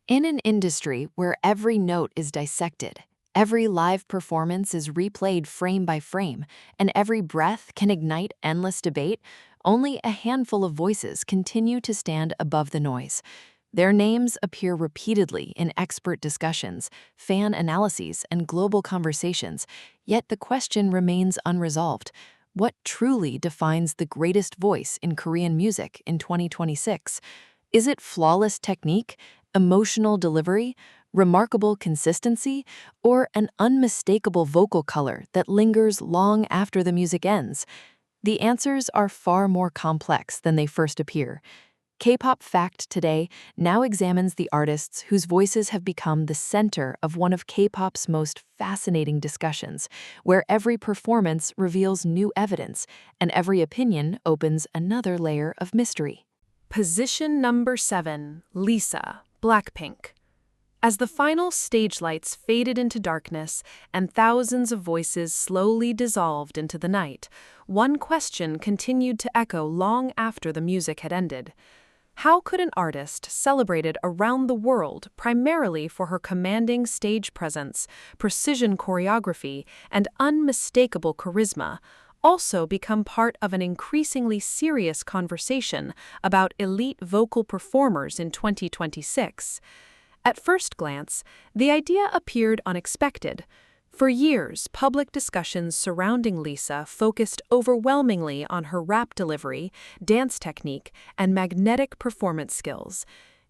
In an industry where every note is dissected, every live performance is replayed frame by frame, and every breath can ignite endless debate, only a handful of voices continue to stand above the noise. Their names appear repeatedly in expert discussions, fan analyses, and global conversations, yet the question remains unresolved. What truly defines the greatest voice in Korean music in 2026? Is it flawless technique, emotional delivery, remarkable consistency, or an unmistakable vocal color that lingers long after the music ends? The answers are far more complex than they first appear. Kpop Fact Today now examines the artists whose voices have become the center of one of K-pop's most fascinating discussions, where every performance reveals new evidence and every opinion opens another layer of mystery. Position number 7, Lisa, Blackpink. As the final stage lights faded into darkness and thousands of voices slowly dissolved into the night, one question continued to echo long after the music had ended. How could an artist celebrated around the world primarily for her commanding stage presence, precision choreography, and unmistakable charisma also become part of an increasingly serious conversation about elite vocal performers in 2026? At first glance, the idea appeared unexpected. For years, public discussions surrounding Lisa focused overwhelmingly on her rap delivery, dance technique, and magnetic performance skills.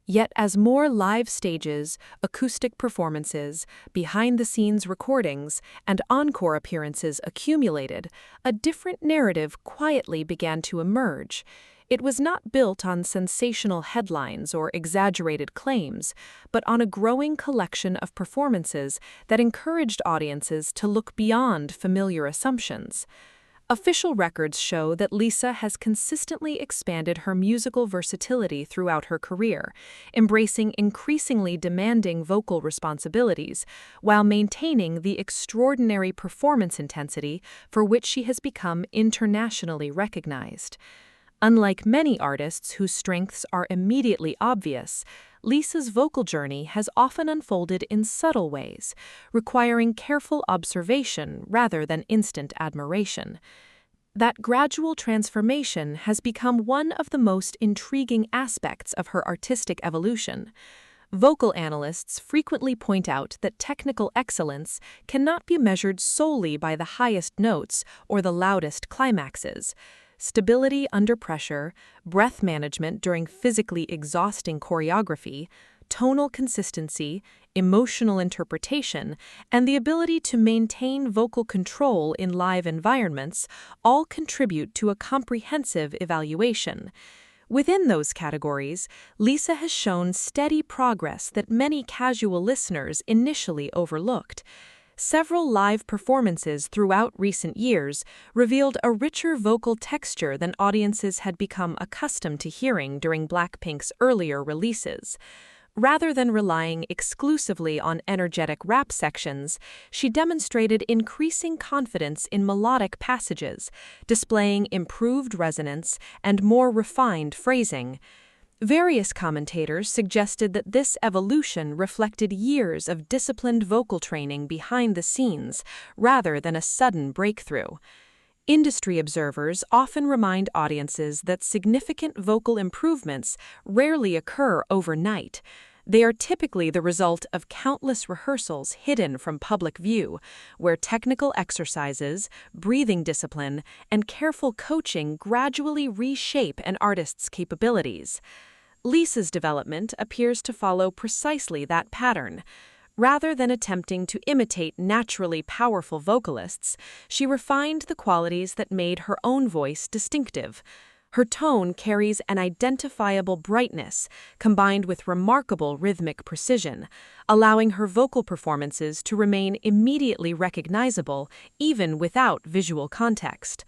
Yet as more live stages, acoustic performances, behind-the-scenes recordings, and encore appearances accumulated, a different narrative quietly began to emerge. It was not built on sensational headlines or exaggerated claims, but on a growing collection of performances that encouraged audiences to look beyond familiar assumptions. Official records show that Lisa has consistently expanded her musical versatility throughout her career, embracing increasingly demanding vocal responsibilities, while maintaining the extraordinary performance intensity for which she has become internationally recognized. Unlike many artists whose strengths are immediately obvious, Lisa's vocal journey has often unfolded in subtle ways, requiring careful observation rather than instant admiration. That gradual transformation has become one of the most intriguing aspects of her artistic evolution. Vocal analysts frequently point out that technical excellence cannot be measured solely by the highest notes or the loudest climaxes. Stability under pressure, breath management during physically exhausting choreography, tonal consistency, emotional interpretation, and the ability to maintain vocal control in live environments all contribute to a comprehensive evaluation. Within those categories, Lisa has shown steady progress that many casual listeners initially overlooked. Several live performances throughout recent years revealed a richer vocal texture than audiences had become accustomed to hearing during Blackpink's earlier releases. Rather than relying exclusively on energetic rap sections, she demonstrated increasing confidence in melodic passages, displaying improved resonance and more refined phrasing. Various commentators suggested that this evolution reflected years of disciplined vocal training behind the scenes rather than a sudden breakthrough. Industry observers often remind audiences that significant vocal improvements rarely occur overnight. They are typically the result of countless rehearsals hidden from public view, where technical exercises, breathing discipline, and careful coaching gradually reshape an artist's capabilities. Lisa's development appears to follow precisely that pattern. Rather than attempting to imitate naturally powerful vocalists, she refined the qualities that made her own voice distinctive. Her tone carries an identifiable brightness, combined with remarkable rhythmic precision, allowing her vocal performances to remain immediately recognizable even without visual context.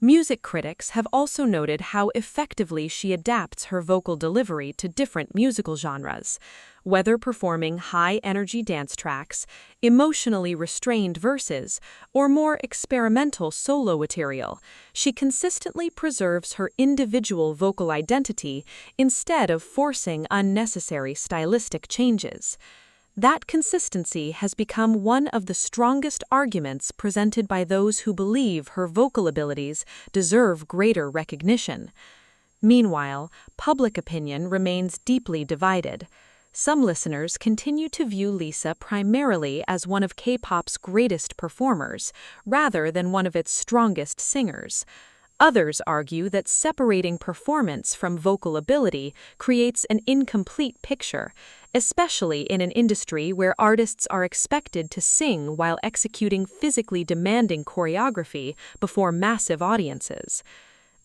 Music critics have also noted how effectively she adapts her vocal delivery to different musical genres. Whether performing high-energy dance tracks, emotionally restrained verses, or more experimental solo material, she consistently preserves her individual vocal identity instead of forcing unnecessary stylistic changes. That consistency has become one of the strongest arguments presented by those who believe her vocal abilities deserve greater recognition. Meanwhile, public opinion remains deeply divided. Some listeners continue to view Lisa primarily as one of K-pop's greatest performers, rather than one of its strongest singers. Others argue that separating performance from vocal ability creates an incomplete picture, especially in an industry where artists are expected to sing while executing physically demanding choreography before massive audiences.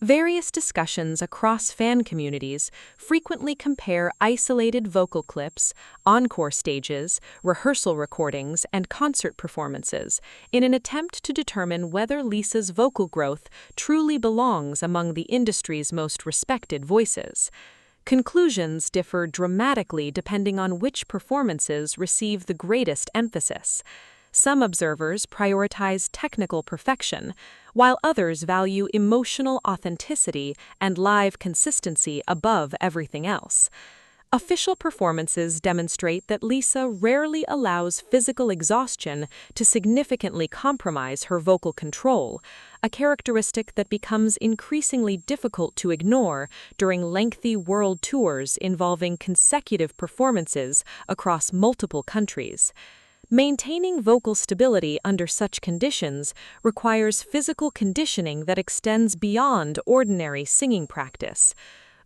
Various discussions across fan communities frequently compare isolated vocal clips, encore stages, rehearsal recordings, and concert performances in an attempt to determine whether Lisa's vocal growth truly belongs among the industry's most respected voices. Conclusions differ dramatically depending on which performances receive the greatest emphasis. Some observers prioritize technical perfection, while others value emotional authenticity and live consistency above everything else. Official performances demonstrate that Lisa rarely allows physical exhaustion to significantly compromise her vocal control, a characteristic that becomes increasingly difficult to ignore during lengthy world tours involving consecutive performances across multiple countries. Maintaining vocal stability under such conditions requires physical conditioning that extends beyond ordinary singing practice.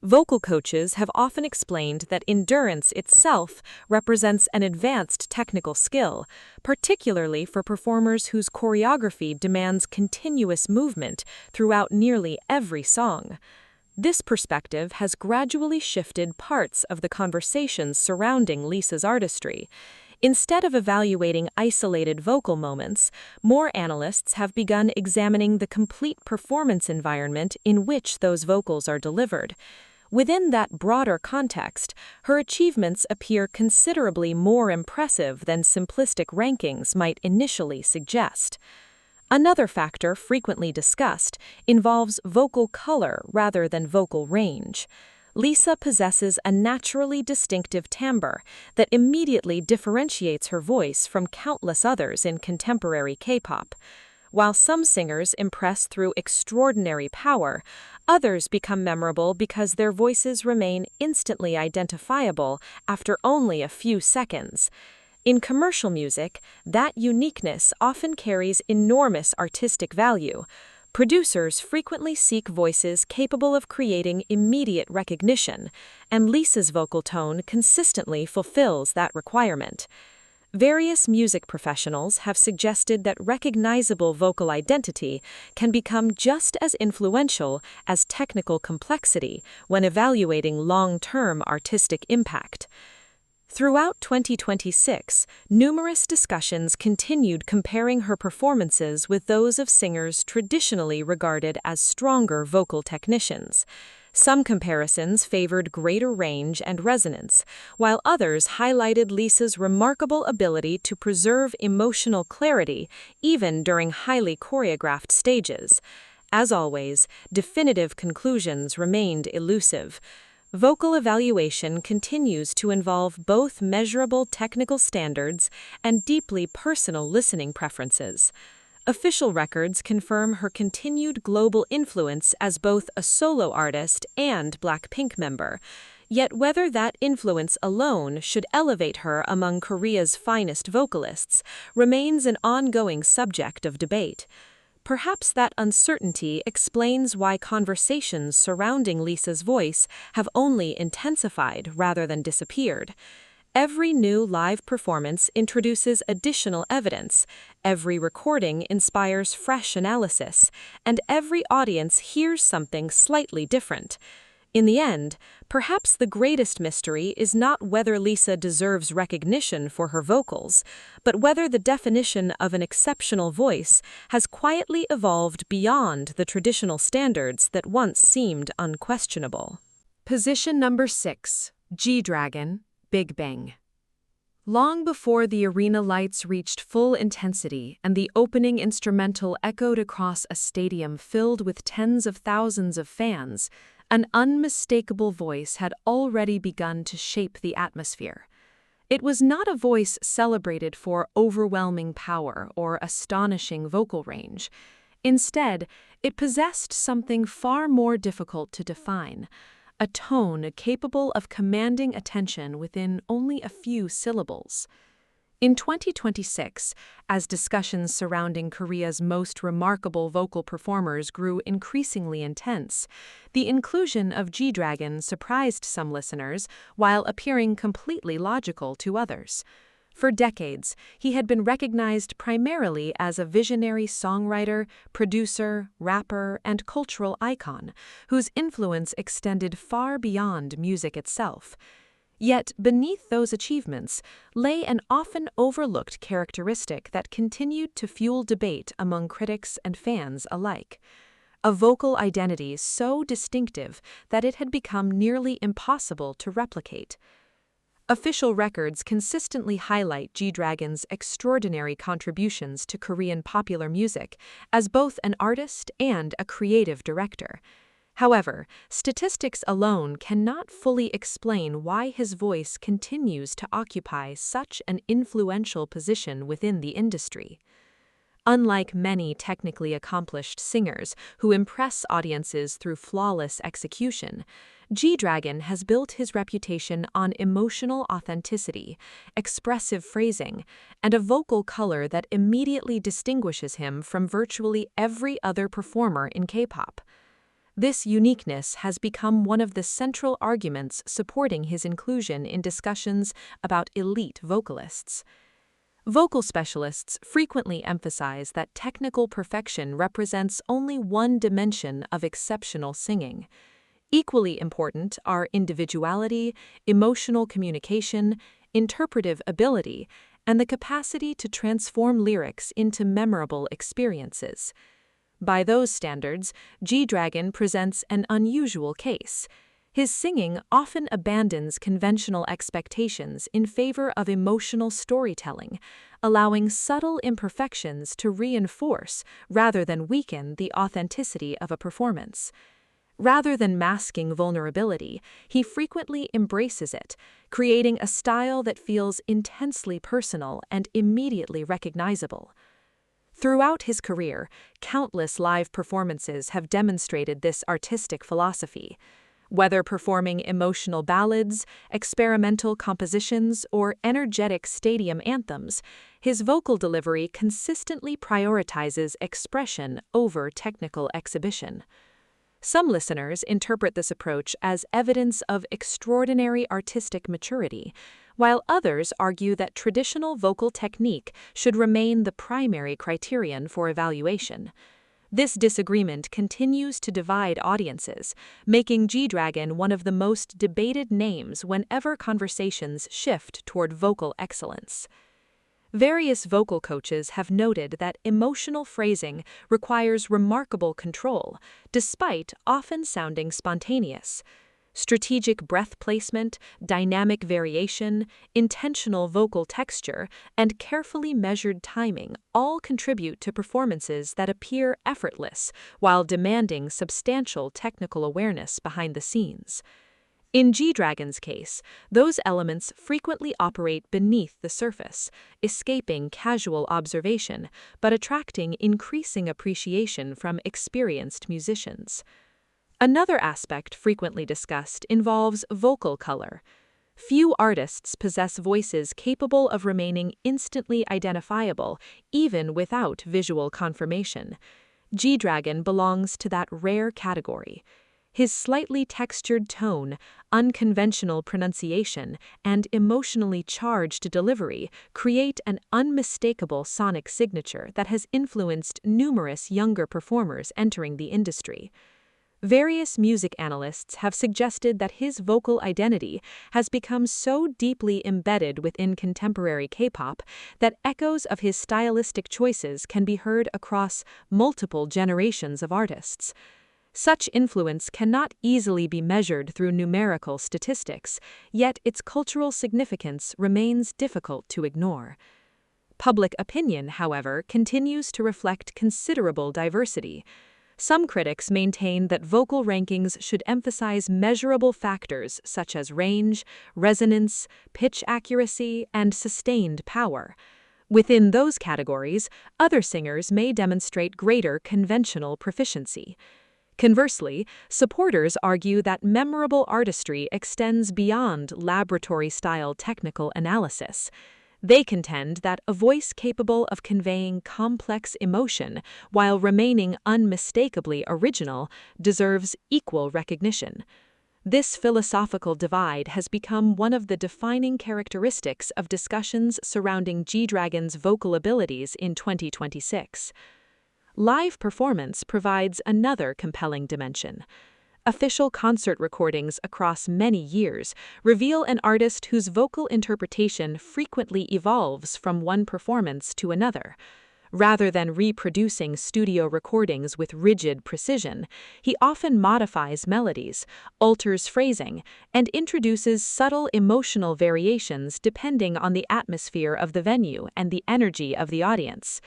Vocal coaches have often explained that endurance itself represents an advanced technical skill, particularly for performers whose choreography demands continuous movement throughout nearly every song. This perspective has gradually shifted parts of the conversations surrounding Lisa's artistry. Instead of evaluating isolated vocal moments, more analysts have begun examining the complete performance environment in which those vocals are delivered. Within that broader context, her achievements appear considerably more impressive than simplistic rankings might initially suggest. Another factor frequently discussed involves vocal color rather than vocal range. Lisa possesses a naturally distinctive timbre that immediately differentiates her voice from countless others in contemporary K-pop. While some singers impress through extraordinary power, others become memorable because their voices remain instantly identifiable after only a few seconds. In commercial music, that uniqueness often carries enormous artistic value. Producers frequently seek voices capable of creating immediate recognition, and Lisa's vocal tone consistently fulfills that requirement. Various music professionals have suggested that recognizable vocal identity can become just as influential as technical complexity when evaluating long-term artistic impact. Throughout 2026, numerous discussions continued comparing her performances with those of singers traditionally regarded as stronger vocal technicians. Some comparisons favored greater range and resonance, while others highlighted Lisa's remarkable ability to preserve emotional clarity even during highly choreographed stages. As always, definitive conclusions remained elusive. Vocal evaluation continues to involve both measurable technical standards and deeply personal listening preferences. Official records confirm her continued global influence as both a solo artist and Blackpink member. Yet whether that influence alone should elevate her among Korea's finest vocalists remains an ongoing subject of debate. Perhaps that uncertainty explains why conversations surrounding Lisa's voice have only intensified rather than disappeared. Every new live performance introduces additional evidence, every recording inspires fresh analysis, and every audience hears something slightly different. In the end, perhaps the greatest mystery is not whether Lisa deserves recognition for her vocals, but whether the definition of an exceptional voice has quietly evolved beyond the traditional standards that once seemed unquestionable. Position number 6. G-Dragon, Big Bang. Long before the arena lights reached full intensity and the opening instrumental echoed across a stadium filled with tens of thousands of fans, an unmistakable voice had already begun to shape the atmosphere. It was not a voice celebrated for overwhelming power or astonishing vocal range. Instead, it possessed something far more difficult to define: a tone capable of commanding attention within only a few syllables. In 2026, as discussions surrounding Korea's most remarkable vocal performers grew increasingly intense, the inclusion of G-Dragon surprised some listeners while appearing completely logical to others. For decades, he had been recognized primarily as a visionary songwriter, producer, rapper, and cultural icon, whose influence extended far beyond music itself. Yet, beneath those achievements lay an often overlooked characteristic that continued to fuel debate among critics and fans alike: a vocal identity so distinctive that it had become nearly impossible to replicate. Official records consistently highlight G-Dragon's extraordinary contributions to Korean popular music as both an artist and a creative director. However, statistics alone cannot fully explain why his voice continues to occupy such an influential position within the industry. Unlike many technically accomplished singers who impress audiences through flawless execution, G-Dragon has built his reputation on emotional authenticity, expressive phrasing, and a vocal color that immediately distinguishes him from virtually every other performer in K-pop. This uniqueness has become one of the central arguments supporting his inclusion in discussions about elite vocalists. Vocal specialists frequently emphasize that technical perfection represents only one dimension of exceptional singing. Equally important are individuality, emotional communication, interpretive ability, and the capacity to transform lyrics into memorable experiences. By those standards, G-Dragon presents an unusual case. His singing often abandons conventional expectations in favor of emotional storytelling, allowing subtle imperfections to reinforce rather than weaken the authenticity of a performance. Rather than masking vulnerability, he frequently embraces it, creating a style that feels intensely personal and immediately recognizable. Throughout his career, countless live performances have demonstrated this artistic philosophy. Whether performing emotional ballads, experimental compositions, or energetic stadium anthems, his vocal delivery consistently prioritizes expression over technical exhibition. Some listeners interpret this approach as evidence of extraordinary artistic maturity, while others argue that traditional vocal technique should remain the primary criterion for evaluation. This disagreement continues to divide audiences, making G-Dragon one of the most debated names whenever conversations shift toward vocal excellence. Various vocal coaches have noted that emotional phrasing requires remarkable control, despite often sounding spontaneous. Strategic breath placement, dynamic variation, intentional vocal texture, and carefully measured timing all contribute to performances that appear effortless while demanding substantial technical awareness behind the scenes. In G-Dragon's case, those elements frequently operate beneath the surface, escaping casual observation but attracting increasing appreciation from experienced musicians. Another aspect frequently discussed involves vocal color. Few artists possess voices capable of remaining instantly identifiable, even without visual confirmation. G-Dragon belongs to that rare category. His slightly textured tone, unconventional pronunciation, and emotionally charged delivery create an unmistakable sonic signature that has influenced numerous younger performers entering the industry. Various music analysts have suggested that his vocal identity has become so deeply embedded within contemporary K-pop that echoes of his stylistic choices can be heard across multiple generations of artists. Such influence cannot easily be measured through numerical statistics, yet its cultural significance remains difficult to ignore. Public opinion, however, continues to reflect considerable diversity. Some critics maintain that vocal rankings should emphasize measurable factors such as range, resonance, pitch accuracy, and sustained power. Within those categories, other singers may demonstrate greater conventional proficiency. Conversely, supporters argue that memorable artistry extends beyond laboratory-style technical analysis. They contend that a voice capable of conveying complex emotion while remaining unmistakably original deserves equal recognition. This philosophical divide has become one of the defining characteristics of discussions surrounding G-Dragon's vocal abilities in 2026. Live performance provides another compelling dimension. Official concert recordings across many years reveal an artist whose vocal interpretation frequently evolves from one performance to another. Rather than reproducing studio recordings with rigid precision, he often modifies melodies, alters phrasing, and introduces subtle emotional variations depending on the atmosphere of the venue and the energy of the audience.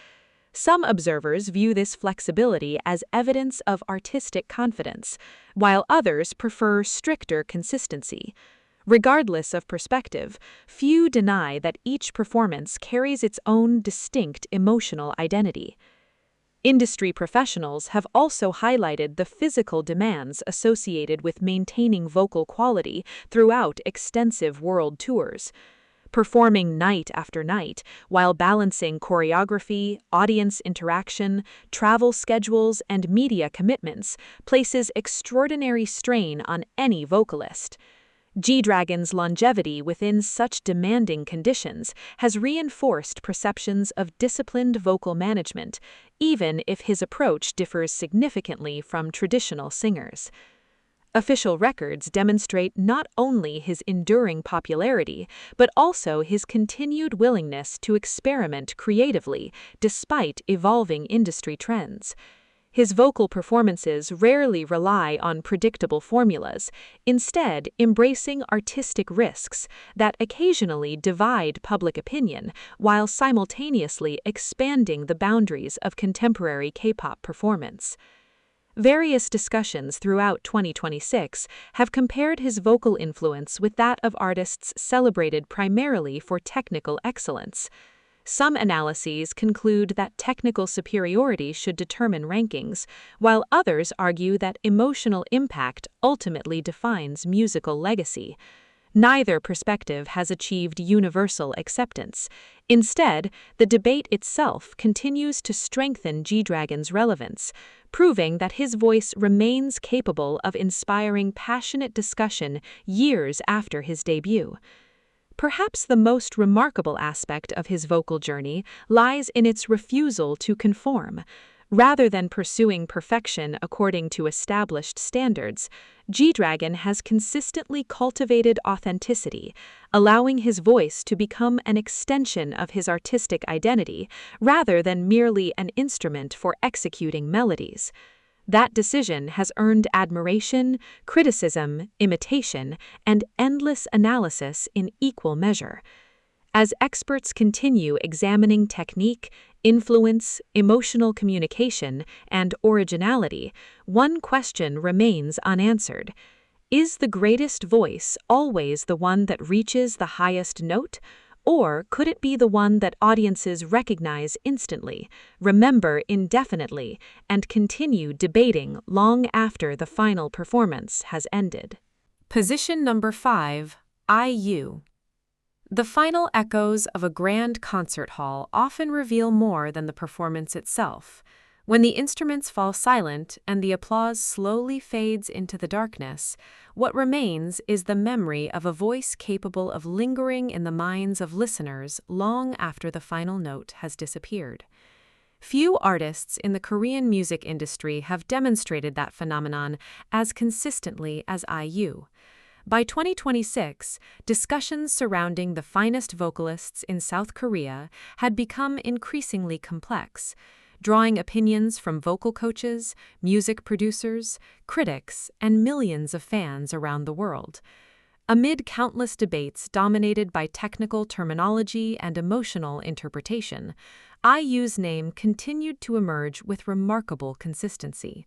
Some observers view this flexibility as evidence of artistic confidence, while others prefer stricter consistency. Regardless of perspective, few deny that each performance carries its own distinct emotional identity. Industry professionals have also highlighted the physical demands associated with maintaining vocal quality throughout extensive world tours. Performing night after night while balancing choreography, audience interaction, travel schedules, and media commitments places extraordinary strain on any vocalist. G-Dragon's longevity within such demanding conditions has reinforced perceptions of disciplined vocal management, even if his approach differs significantly from traditional singers. Official records demonstrate not only his enduring popularity, but also his continued willingness to experiment creatively despite evolving industry trends. His vocal performances rarely rely on predictable formulas, instead embracing artistic risks that occasionally divide public opinion while simultaneously expanding the boundaries of contemporary K-pop performance. Various discussions throughout 2026 have compared his vocal influence with that of artists celebrated primarily for technical excellence. Some analyses conclude that technical superiority should determine rankings, while others argue that emotional impact ultimately defines musical legacy. Neither perspective has achieved universal acceptance. Instead, the debate itself continues to strengthen G-Dragon's relevance, proving that his voice remains capable of inspiring passionate discussion years after his debut. Perhaps the most remarkable aspect of his vocal journey lies in its refusal to conform. Rather than pursuing perfection according to established standards, G-Dragon has consistently cultivated authenticity, allowing his voice to become an extension of his artistic identity rather than merely an instrument for executing melodies. That decision has earned admiration, criticism, imitation, and endless analysis in equal measure. As experts continue examining technique, influence, emotional communication, and originality, one question remains unanswered. Is the greatest voice always the one that reaches the highest note? Or could it be the one that audiences recognize instantly, remember indefinitely, and continue debating long after the final performance has ended? Position number 5, IU. The final echoes of a grand concert hall often reveal more than the performance itself. When the instruments fall silent and the applause slowly fades into the darkness, what remains is the memory of a voice capable of lingering in the minds of listeners long after the final note has disappeared. Few artists in the Korean music industry have demonstrated that phenomenon as consistently as IU. By 2026, discussions surrounding the finest vocalists in South Korea had become increasingly complex, drawing opinions from vocal coaches, music producers, critics, and millions of fans around the world. Amid countless debates dominated by technical terminology and emotional interpretation, IU's name continued to emerge with remarkable consistency.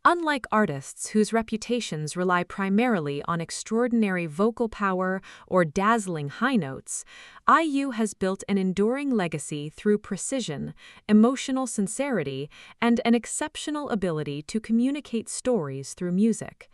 Unlike artists whose reputations rely primarily on extraordinary vocal power or dazzling high notes, IU has built an enduring legacy through precision, emotional sincerity, and an exceptional ability to communicate stories through music.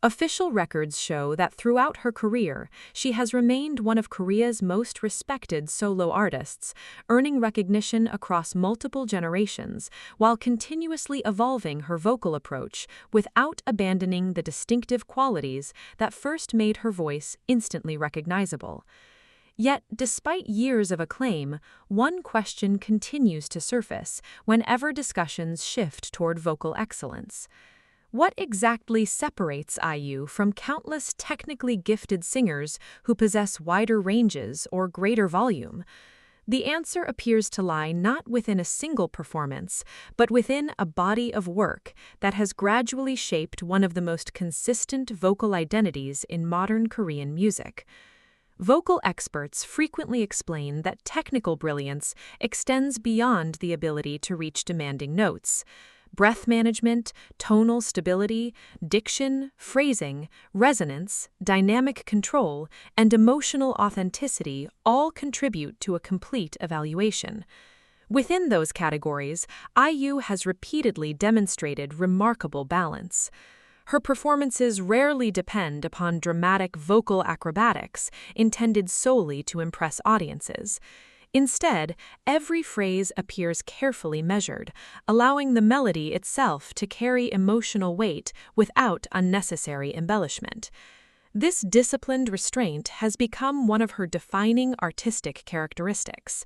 Official records show that throughout her career, she has remained one of Korea's most respected solo artists, earning recognition across multiple generations while continuously evolving her vocal approach without abandoning the distinctive qualities that first made her voice instantly recognizable. Yet, despite years of acclaim, one question continues to surface whenever discussions shift toward vocal excellence. What exactly separates IU from countless technically gifted singers who possess wider ranges or greater volume? The answer appears to lie not within a single performance, but within a body of work that has gradually shaped one of the most consistent vocal identities in modern Korean music. Vocal experts frequently explain that technical brilliance extends beyond the ability to reach demanding notes. Breath management, tonal stability, diction, phrasing, resonance, dynamic control, and emotional authenticity all contribute to a complete evaluation. Within those categories, IU has repeatedly demonstrated remarkable balance. Her performances rarely depend upon dramatic vocal acrobatics intended solely to impress audiences. Instead, every phrase appears carefully measured, allowing the melody itself to carry emotional weight without unnecessary embellishment. This disciplined restraint has become one of her defining artistic characteristics.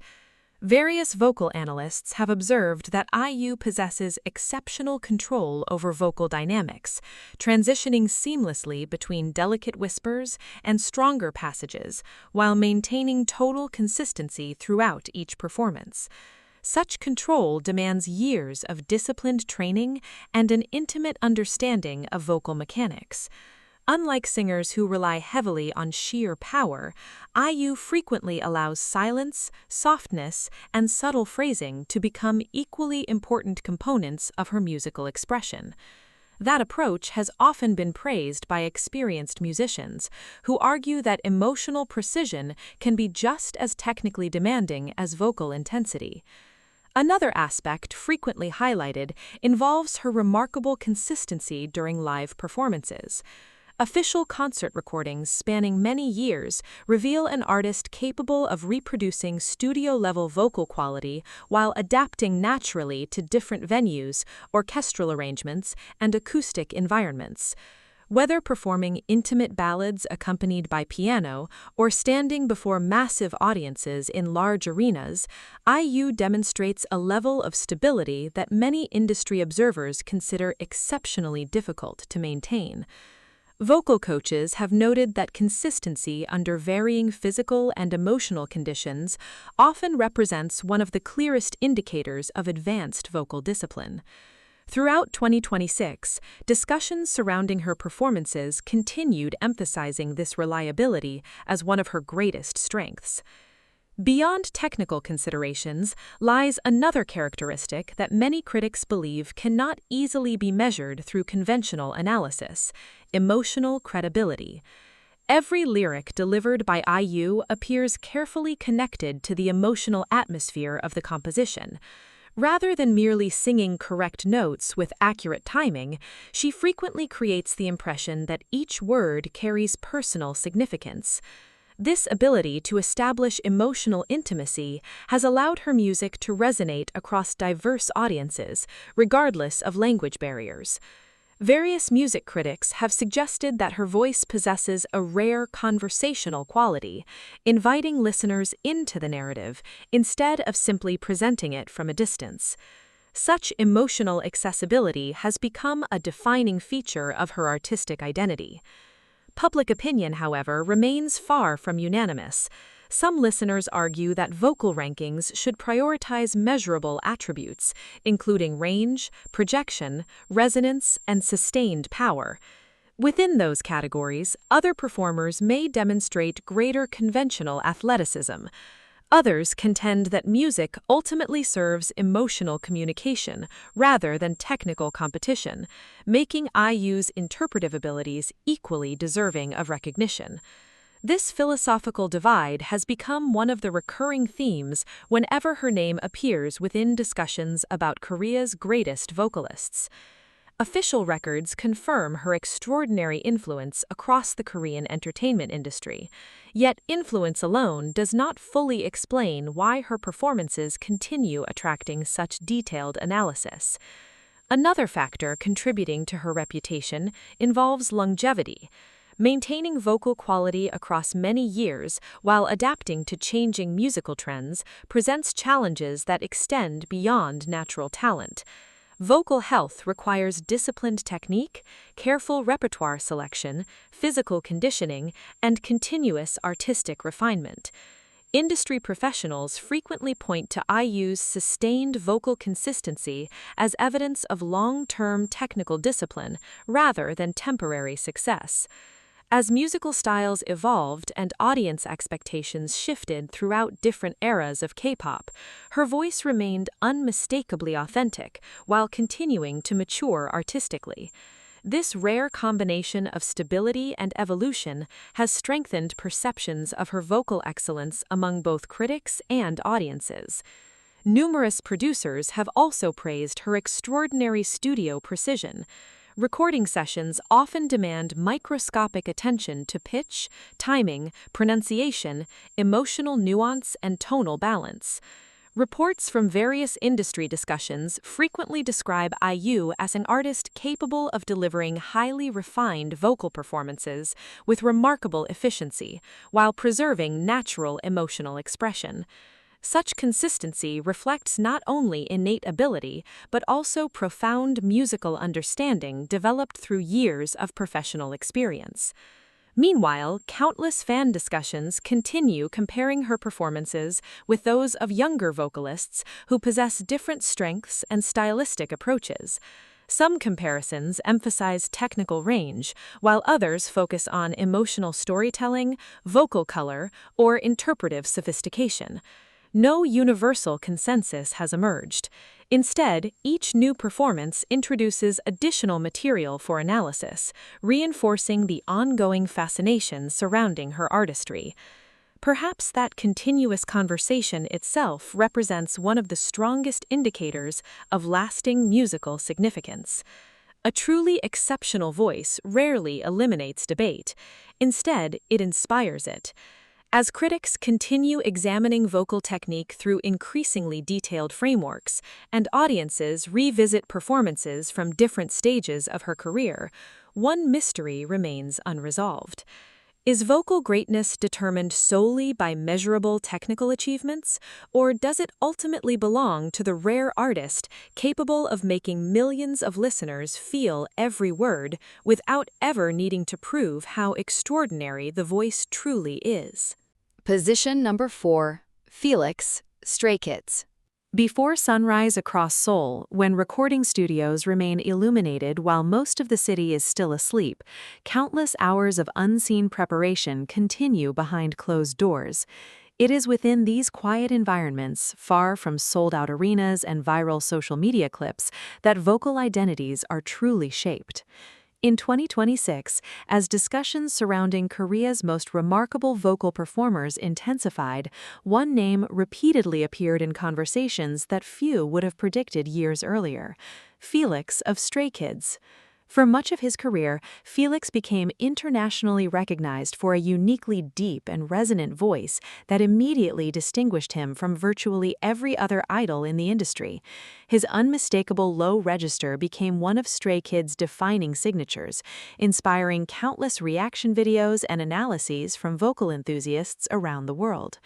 Various vocal analysts have observed that IU possesses exceptional control over vocal dynamics, transitioning seamlessly between delicate whispers and stronger passages while maintaining total consistency throughout each performance. Such control demands years of disciplined training and an intimate understanding of vocal mechanics. Unlike singers who rely heavily on sheer power, IU frequently allows silence, softness, and subtle phrasing to become equally important components of her musical expression. That approach has often been praised by experienced musicians, who argue that emotional precision can be just as technically demanding as vocal intensity. Another aspect frequently highlighted involves her remarkable consistency during live performances. Official concert recordings spanning many years reveal an artist capable of reproducing studio-level vocal quality while adapting naturally to different venues, orchestral arrangements, and acoustic environments. Whether performing intimate ballads accompanied by piano or standing before massive audiences in large arenas, IU demonstrates a level of stability that many industry observers consider exceptionally difficult to maintain. Vocal coaches have noted that consistency under varying physical and emotional conditions often represents one of the clearest indicators of advanced vocal discipline. Throughout 2026, discussions surrounding her performances continued emphasizing this reliability as one of her greatest strengths. Beyond technical considerations lies another characteristic that many critics believe cannot easily be measured through conventional analysis: emotional credibility. Every lyric delivered by IU appears carefully connected to the emotional atmosphere of the composition. Rather than merely singing correct notes with accurate timing, she frequently creates the impression that each word carries personal significance. This ability to establish emotional intimacy has allowed her music to resonate across diverse audiences, regardless of language barriers. Various music critics have suggested that her voice possesses a rare conversational quality, inviting listeners into the narrative instead of simply presenting it from a distance. Such emotional accessibility has become a defining feature of her artistic identity. Public opinion, however, remains far from unanimous. Some listeners argue that vocal rankings should prioritize measurable attributes, including range, projection, resonance, and sustained power. Within those categories, other performers may demonstrate greater conventional athleticism. Others contend that music ultimately serves emotional communication rather than technical competition, making IU's interpretive abilities equally deserving of recognition. This philosophical divide has become one of the recurring themes whenever her name appears within discussions about Korea's greatest vocalists. Official records confirm her extraordinary influence across the Korean entertainment industry. Yet influence alone does not fully explain why her performances continue attracting such detailed analysis. Another factor contributing to her reputation involves longevity. Maintaining vocal quality across many years while adapting to changing musical trends presents challenges that extend beyond natural talent. Vocal health requires disciplined technique, careful repertoire selection, physical conditioning, and continuous artistic refinement. Industry professionals frequently point to IU's sustained vocal consistency as evidence of long-term technical discipline rather than temporary success. As musical styles evolved and audience expectations shifted throughout different eras of K-pop, her voice remained unmistakably authentic while continuing to mature artistically. This rare combination of stability and evolution has strengthened perceptions of her vocal excellence among both critics and audiences. Numerous producers have also praised her extraordinary studio precision. Recording sessions often demand microscopic attention to pitch, timing, pronunciation, emotional nuance, and tonal balance. Reports from various industry discussions frequently describe IU as an artist capable of delivering highly refined vocal performances with remarkable efficiency, while preserving natural emotional expression. Such consistency reflects not only innate ability, but also profound musical understanding developed through years of professional experience. Meanwhile, countless fan discussions continue comparing her performances with those of younger vocalists who possess different strengths and stylistic approaches. Some comparisons emphasize technical range, while others focus on emotional storytelling, vocal color, or interpretive sophistication. No universal consensus has emerged. Instead, each new performance introduces additional material for analysis, reinforcing the ongoing fascination surrounding her artistry. Perhaps that continuous conversation itself represents one of the strongest indicators of lasting musical significance. A truly exceptional voice rarely eliminates debate. Instead, it inspires it. As critics continue examining vocal technique through increasingly detailed frameworks, and audiences revisit performances from different stages of her career, one mystery remains unresolved. Is vocal greatness determined solely by measurable technical achievements, or does it ultimately belong to the rare artist capable of making millions of listeners feel every word without ever needing to prove how extraordinary the voice truly is? Position number 4. Felix, Stray Kids. Before sunrise across Seoul, when recording studios remain illuminated while most of the city is still asleep, countless hours of unseen preparation continue behind closed doors. It is within these quiet environments, far from sold-out arenas and viral social media clips, that vocal identities are truly shaped. In 2026, as discussions surrounding Korea's most remarkable vocal performers intensified, one name repeatedly appeared in conversations that few would have predicted years earlier: Felix of Stray Kids. For much of his career, Felix became internationally recognized for a uniquely deep and resonant voice that immediately distinguished him from virtually every other idol in the industry. His unmistakable low register became one of Stray Kids' defining signatures, inspiring countless reaction videos and analyses from vocal enthusiasts around the world.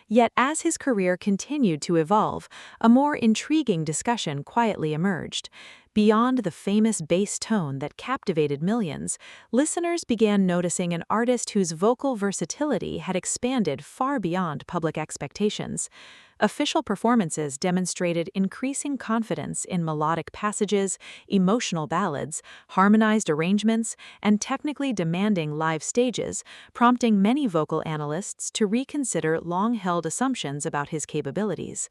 Yet as his career continued to evolve, a more intriguing discussion quietly emerged. Beyond the famous bass tone that captivated millions, listeners began noticing an artist whose vocal versatility had expanded far beyond public expectations. Official performances demonstrated increasing confidence in melodic passages, emotional ballads, harmonized arrangements, and technically demanding live stages, prompting many vocal analysts to reconsider long-held assumptions about his capabilities.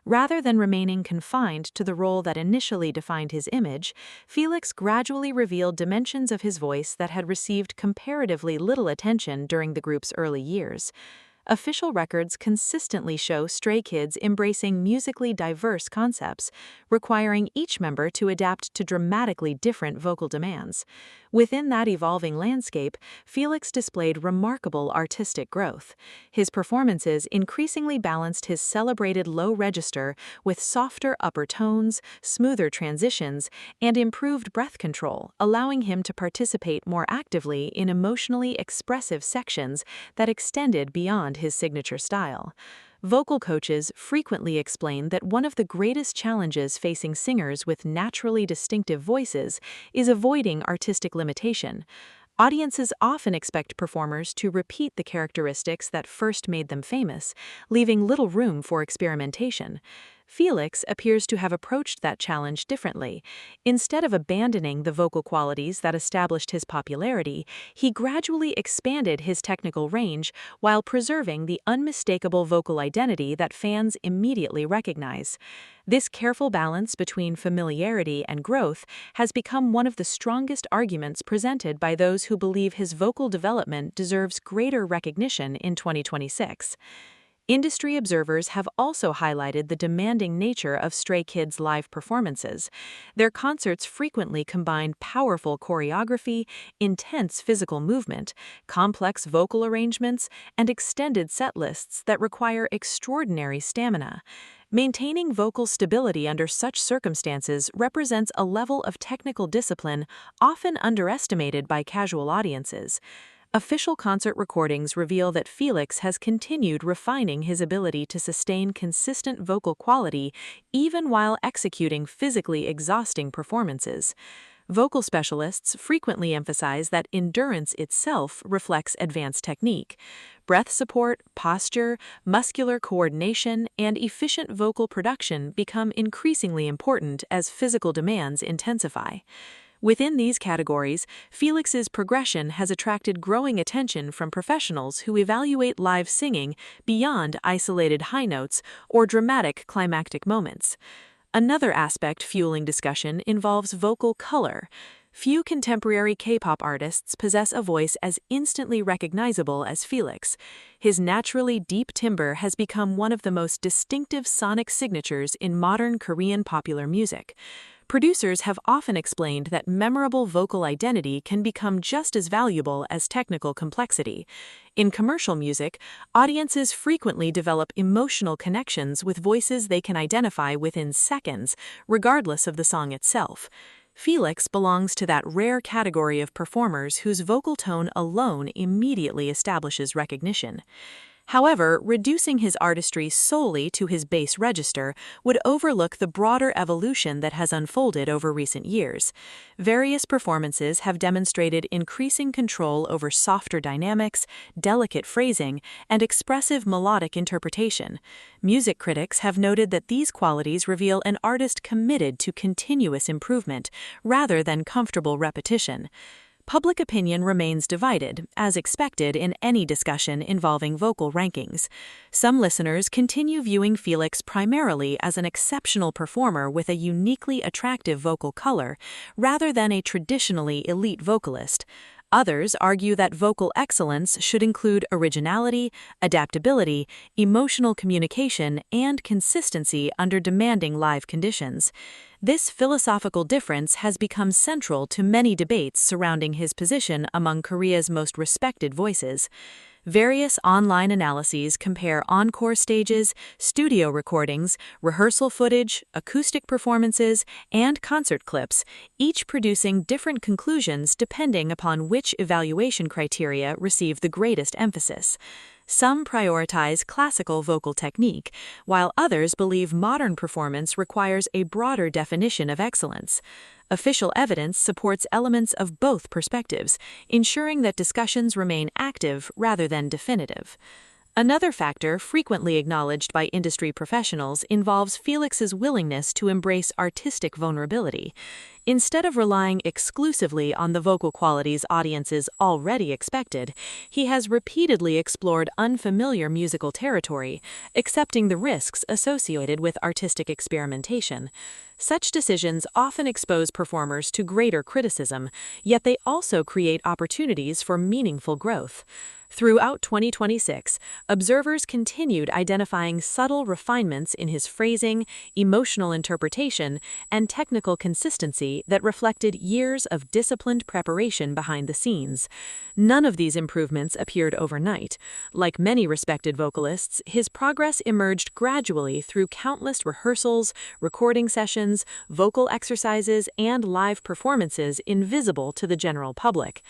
Rather than remaining confined to the role that initially defined his image, Felix gradually revealed dimensions of his voice that had received comparatively little attention during the group's early years. Official records consistently show Stray Kids embracing musically diverse concepts, requiring each member to adapt to dramatically different vocal demands. Within that evolving landscape, Felix displayed remarkable artistic growth. His performances increasingly balanced his celebrated low register with softer upper tones, smoother transitions, and improved breath control, allowing him to participate more actively in emotionally expressive sections that extended beyond his signature style. Vocal coaches frequently explain that one of the greatest challenges facing singers with naturally distinctive voices is avoiding artistic limitation. Audiences often expect performers to repeat the characteristics that first made them famous, leaving little room for experimentation. Felix appears to have approached that challenge differently. Instead of abandoning the vocal qualities that established his popularity, he gradually expanded his technical range while preserving the unmistakable vocal identity that fans immediately recognize. This careful balance between familiarity and growth has become one of the strongest arguments presented by those who believe his vocal development deserves greater recognition in 2026. Industry observers have also highlighted the demanding nature of Stray Kids' live performances. Their concerts frequently combine powerful choreography, intense physical movement, complex vocal arrangements, and extended set lists that require extraordinary stamina. Maintaining vocal stability under such circumstances represents a level of technical discipline often underestimated by casual audiences. Official concert recordings reveal that Felix has continued refining his ability to sustain consistent vocal quality even while executing physically exhausting performances. Vocal specialists frequently emphasize that endurance itself reflects advanced technique. Breath support, posture, muscular coordination, and efficient vocal production become increasingly important as physical demands intensify. Within these categories, Felix's progression has attracted growing attention from professionals who evaluate live singing beyond isolated high notes or dramatic climactic moments. Another aspect fueling discussion involves vocal color. Few contemporary K-pop artists possess a voice as instantly recognizable as Felix. His naturally deep timbre has become one of the most distinctive sonic signatures in modern Korean popular music. Producers have often explained that memorable vocal identity can become just as valuable as technical complexity. In commercial music, audiences frequently develop emotional connections with voices they can identify within seconds, regardless of the song itself. Felix belongs to that rare category of performers whose vocal tone alone immediately establishes recognition. However, reducing his artistry solely to his bass register would overlook the broader evolution that has unfolded over recent years. Various performances have demonstrated increasing control over softer dynamics, delicate phrasing, and expressive melodic interpretation. Music critics have noted that these qualities reveal an artist committed to continuous improvement rather than comfortable repetition. Public opinion remains divided, as expected in any discussion involving vocal rankings. Some listeners continue viewing Felix primarily as an exceptional performer with a uniquely attractive vocal color, rather than a traditionally elite vocalist. Others argue that vocal excellence should include originality, adaptability, emotional communication, and consistency under demanding live conditions. This philosophical difference has become central to many debates surrounding his position among Korea's most respected voices. Various online analyses compare encore stages, studio recordings, rehearsal footage, acoustic performances, and concert clips, each producing different conclusions depending upon which evaluation criteria receive the greatest emphasis. Some prioritize classical vocal technique, while others believe modern performance requires a broader definition of excellence. Official evidence supports elements of both perspectives, ensuring that discussions remain active rather than definitive. Another factor frequently acknowledged by industry professionals involves Felix's willingness to embrace artistic vulnerability. Instead of relying exclusively on the vocal qualities audiences already expected, he has repeatedly explored unfamiliar musical territory, accepting the risks associated with artistic experimentation. Such decisions often expose performers to greater criticism, yet they also create opportunities for meaningful growth. Throughout 2026, observers continued identifying subtle refinements in his phrasing, emotional interpretation, and technical consistency that reflected years of disciplined preparation behind the scenes. None of these improvements appeared overnight. Like many respected vocalists, his progress emerged gradually through countless rehearsals, recording sessions, vocal exercises, and live performances invisible to the general public.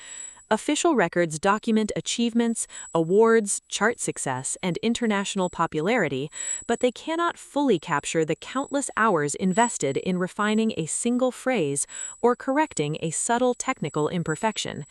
Official records document achievements, awards, chart success, and international popularity, but they cannot fully capture the countless hours invested in refining a single phrase or correcting a subtle technical imperfection.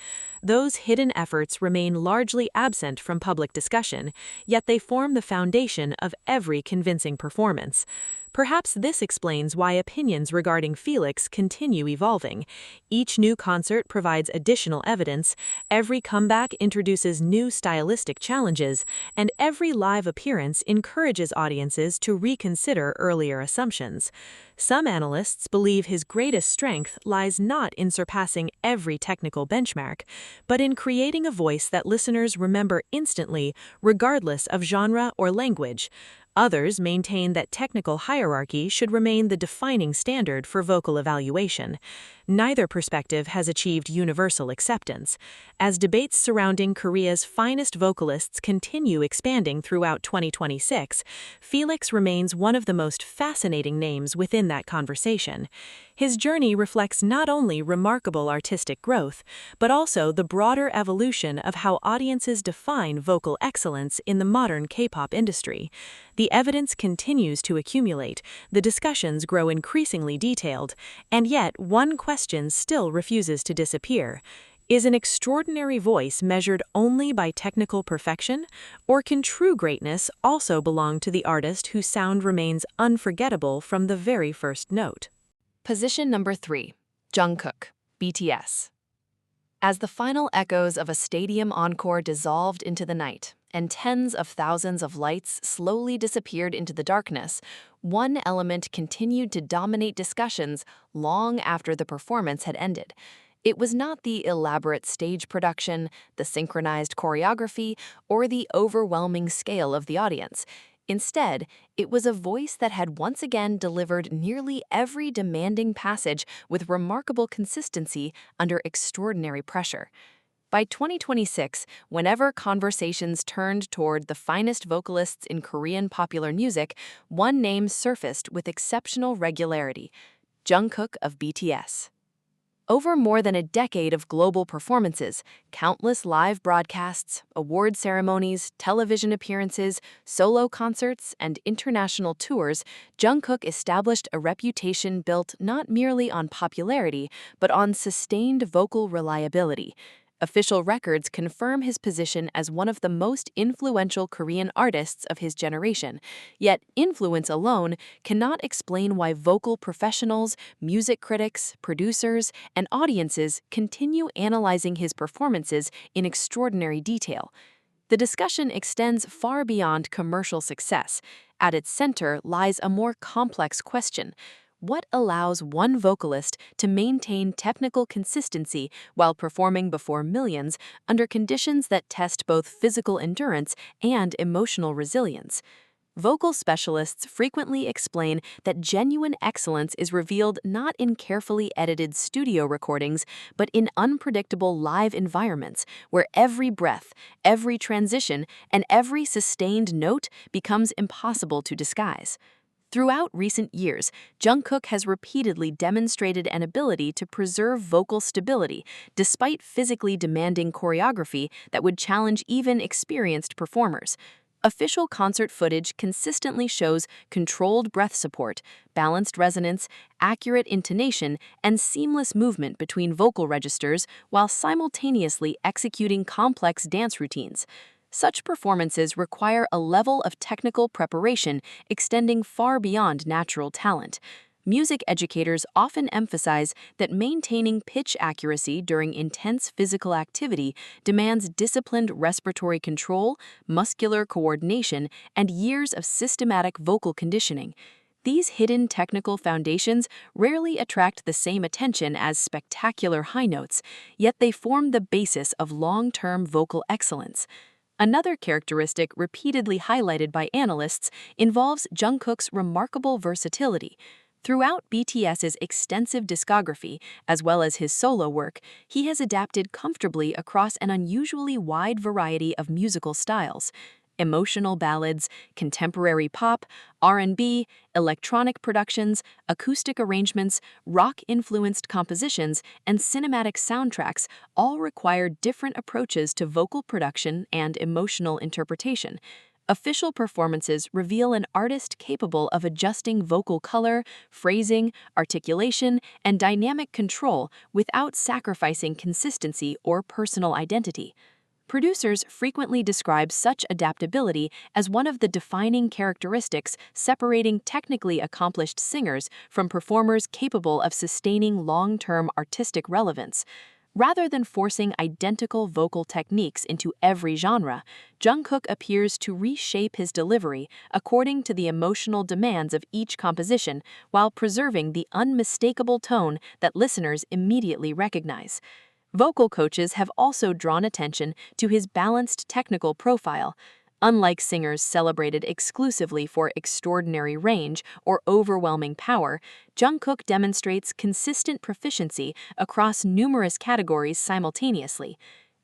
Those hidden efforts remain largely absent from public discussion, yet they form the foundation of every convincing performance. Perhaps this explains why opinions regarding Felix continue evolving. Each new concert provides additional evidence, every comeback introduces new stylistic challenges, and every live appearance encourages audiences to reconsider earlier assumptions. Some analysts believe his greatest strength lies not in surpassing every technical benchmark, but in creating a voice that listeners remember instantly, regardless of genre or language. Others maintain that technical hierarchy should remain the defining standard for vocal evaluation. Neither perspective has achieved universal acceptance. As debates surrounding Korea's finest vocalists continue expanding throughout 2026, Felix remains one of the most fascinating names within that conversation. His journey reflects not only remarkable artistic growth, but also the broader evolution of how audiences define vocal excellence in the modern K-pop industry. The evidence continues to accumulate, the discussions grow increasingly detailed, and yet one question still refuses to disappear. Is an extraordinary voice measured only by technical perfection, or can true greatness also belong to the artist whose sound remains unforgettable from the very first note? Position number 3. Jungkook, BTS. As the final echoes of a stadium encore dissolved into the night, and tens of thousands of lights slowly disappeared into the darkness, one element continued to dominate discussions long after the performance had ended. It was not the elaborate stage production, the synchronized choreography, or the overwhelming scale of the audience. Instead, it was a voice that had once again delivered nearly every demanding passage with remarkable consistency under extraordinary pressure. By 2026, whenever conversations turned toward the finest vocalists in Korean popular music, one name surfaced with exceptional regularity: Jungkook of BTS. Over more than a decade of global performances, countless live broadcasts, award ceremonies, television appearances, solo concerts, and international tours, Jungkook established a reputation built not merely on popularity, but on sustained vocal reliability. Official records confirm his position as one of the most influential Korean artists of his generation, yet influence alone cannot explain why vocal professionals, music critics, producers, and audiences continue analyzing his performances in extraordinary detail. The discussion extends far beyond commercial success. At its center lies a more complex question: what allows one vocalist to maintain technical consistency while performing before millions under conditions that test both physical endurance and emotional resilience. Vocal specialists frequently explain that genuine excellence is revealed not in carefully edited studio recordings, but in unpredictable live environments where every breath, every transition, and every sustained note becomes impossible to disguise. Throughout recent years, Jungkook has repeatedly demonstrated an ability to preserve vocal stability despite physically demanding choreography that would challenge even experienced performers. Official concert footage consistently shows controlled breath support, balanced resonance, accurate intonation, and seamless movement between vocal registers while simultaneously executing complex dance routines. Such performances require a level of technical preparation extending far beyond natural talent. Music educators often emphasize that maintaining pitch accuracy during intense physical activity demands disciplined respiratory control, muscular coordination, and years of systematic vocal conditioning. These hidden technical foundations rarely attract the same attention as spectacular high notes, yet they form the basis of long-term vocal excellence. Another characteristic repeatedly highlighted by analysts involves Jungkook's remarkable versatility. Throughout BTS's extensive discography, as well as his solo work, he has adapted comfortably across an unusually wide variety of musical styles. Emotional ballads, contemporary pop, R&B, electronic productions, acoustic arrangements, rock-influenced compositions, and cinematic soundtracks all require different approaches to vocal production and emotional interpretation. Official performances reveal an artist capable of adjusting vocal color, phrasing, articulation, and dynamic control without sacrificing consistency or personal identity. Producers frequently describe such adaptability as one of the defining characteristics separating technically accomplished singers from performers capable of sustaining long-term artistic relevance. Rather than forcing identical vocal techniques into every genre, Jungkook appears to reshape his delivery according to the emotional demands of each composition while preserving the unmistakable tone that listeners immediately recognize. Vocal coaches have also drawn attention to his balanced technical profile. Unlike singers celebrated exclusively for extraordinary range or overwhelming power, Jungkook demonstrates consistent proficiency across numerous categories simultaneously.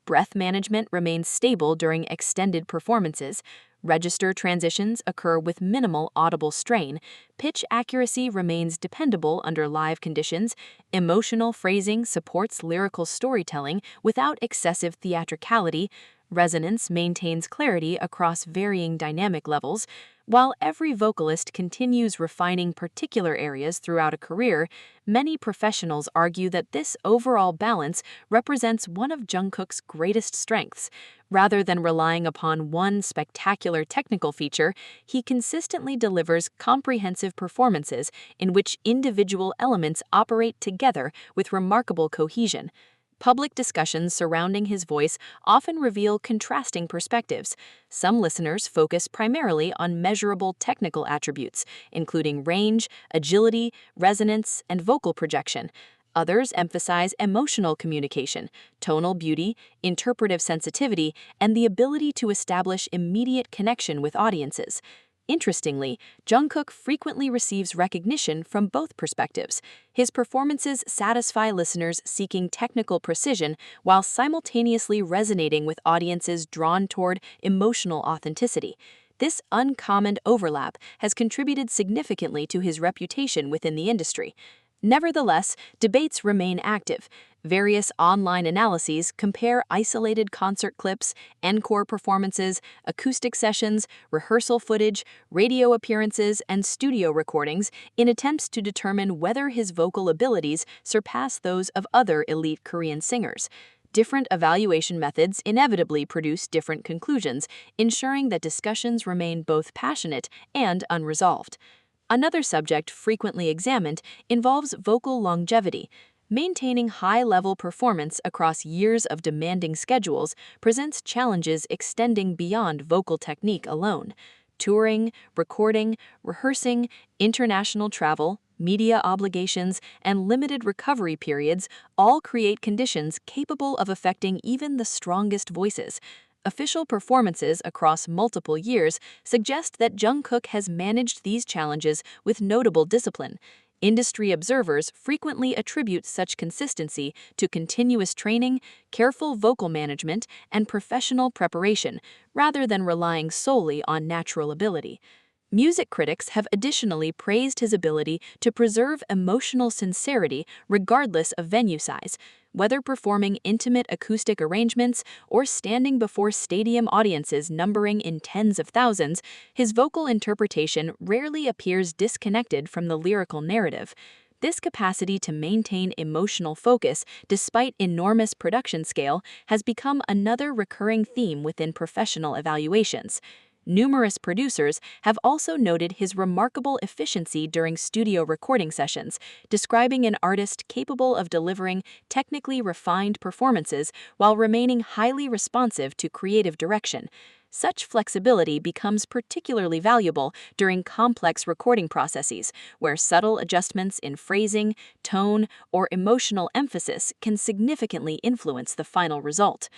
Breath management remains stable during extended performances, register transitions occur with minimal audible strain, pitch accuracy remains dependable under live conditions, emotional phrasing supports lyrical storytelling without excessive theatricality, resonance maintains clarity across varying dynamic levels. While every vocalist continues refining particular areas throughout a career, many professionals argue that this overall balance represents one of Jungkook's greatest strengths. Rather than relying upon one spectacular technical feature, he consistently delivers comprehensive performances in which individual elements operate together with remarkable cohesion. Public discussions surrounding his voice often reveal contrasting perspectives. Some listeners focus primarily on measurable technical attributes, including range, agility, resonance, and vocal projection. Others emphasize emotional communication, tonal beauty, interpretive sensitivity, and the ability to establish immediate connection with audiences. Interestingly, Jungkook frequently receives recognition from both perspectives. His performances satisfy listeners seeking technical precision while simultaneously resonating with audiences drawn toward emotional authenticity. This uncommon overlap has contributed significantly to his reputation within the industry. Nevertheless, debates remain active. Various online analyses compare isolated concert clips, encore performances, acoustic sessions, rehearsal footage, radio appearances, and studio recordings in attempts to determine whether his vocal abilities surpass those of other elite Korean singers. Different evaluation methods inevitably produce different conclusions, ensuring that discussions remain both passionate and unresolved. Another subject frequently examined involves vocal longevity. Maintaining high-level performance across years of demanding schedules presents challenges extending beyond vocal technique alone. Touring, recording, rehearsing, international travel, media obligations, and limited recovery periods all create conditions capable of affecting even the strongest voices. Official performances across multiple years suggest that Jungkook has managed these challenges with notable discipline. Industry observers frequently attribute such consistency to continuous training, careful vocal management, and professional preparation, rather than relying solely on natural ability. Music critics have additionally praised his ability to preserve emotional sincerity regardless of venue size. Whether performing intimate acoustic arrangements or standing before stadium audiences numbering in tens of thousands, his vocal interpretation rarely appears disconnected from the lyrical narrative. This capacity to maintain emotional focus despite enormous production scale has become another recurring theme within professional evaluations. Numerous producers have also noted his remarkable efficiency during studio recording sessions, describing an artist capable of delivering technically refined performances while remaining highly responsive to creative direction. Such flexibility becomes particularly valuable during complex recording processes, where subtle adjustments in phrasing, tone, or emotional emphasis can significantly influence the final result.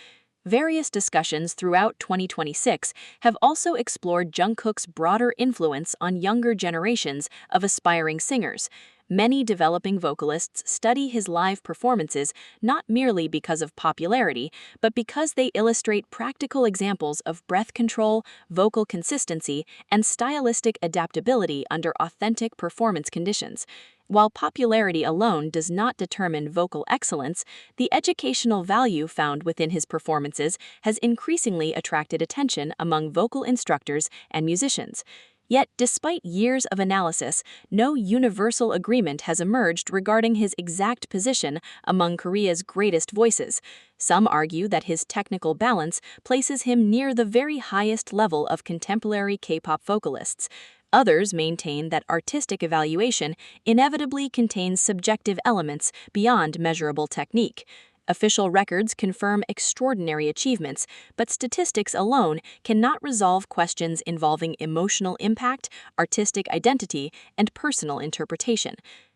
Various discussions throughout 2026 have also explored Jungkook's broader influence on younger generations of aspiring singers. Many developing vocalists study his live performances not merely because of popularity, but because they illustrate practical examples of breath control, vocal consistency, and stylistic adaptability under authentic performance conditions. While popularity alone does not determine vocal excellence, the educational value found within his performances has increasingly attracted attention among vocal instructors and musicians. Yet, despite years of analysis, no universal agreement has emerged regarding his exact position among Korea's greatest voices. Some argue that his technical balance places him near the very highest level of contemporary K-pop vocalists. Others maintain that artistic evaluation inevitably contains subjective elements beyond measurable technique. Official records confirm extraordinary achievements, but statistics alone cannot resolve questions involving emotional impact, artistic identity, and personal interpretation.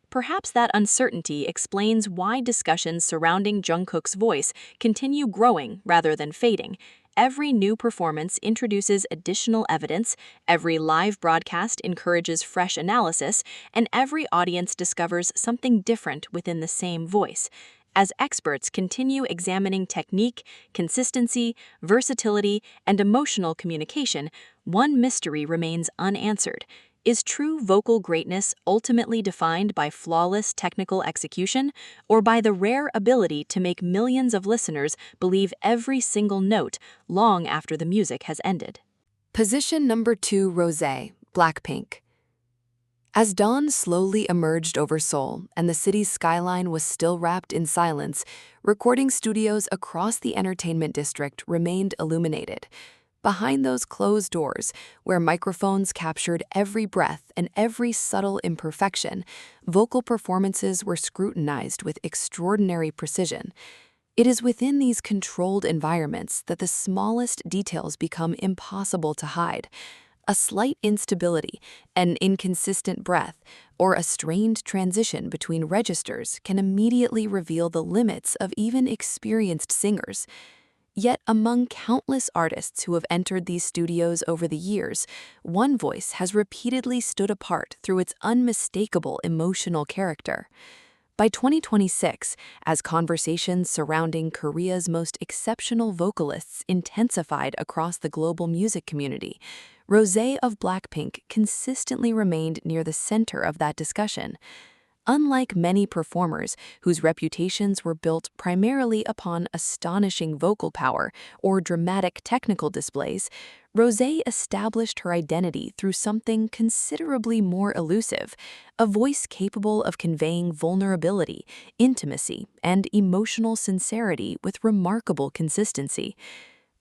Perhaps that uncertainty explains why discussions surrounding Jungkook's voice continue growing rather than fading. Every new performance introduces additional evidence, every live broadcast encourages fresh analysis, and every audience discovers something different within the same voice. As experts continue examining technique, consistency, versatility, and emotional communication, one mystery remains unanswered. Is true vocal greatness ultimately defined by flawless technical execution, or by the rare ability to make millions of listeners believe every single note long after the music has ended? Position number 2, Rosé, Blackpink. As dawn slowly emerged over Seoul and the city's skyline was still wrapped in silence, recording studios across the entertainment district remained illuminated. Behind those closed doors, where microphones captured every breath and every subtle imperfection, vocal performances were scrutinized with extraordinary precision. It is within these controlled environments that the smallest details become impossible to hide. A slight instability, an inconsistent breath, or a strained transition between registers can immediately reveal the limits of even experienced singers. Yet among countless artists who have entered these studios over the years, one voice has repeatedly stood apart through its unmistakable emotional character. By 2026, as conversations surrounding Korea's most exceptional vocalists intensified across the global music community, Rosé of Blackpink consistently remained near the center of that discussion. Unlike many performers whose reputations were built primarily upon astonishing vocal power or dramatic technical displays, Rosé established her identity through something considerably more elusive, a voice capable of conveying vulnerability, intimacy, and emotional sincerity with remarkable consistency.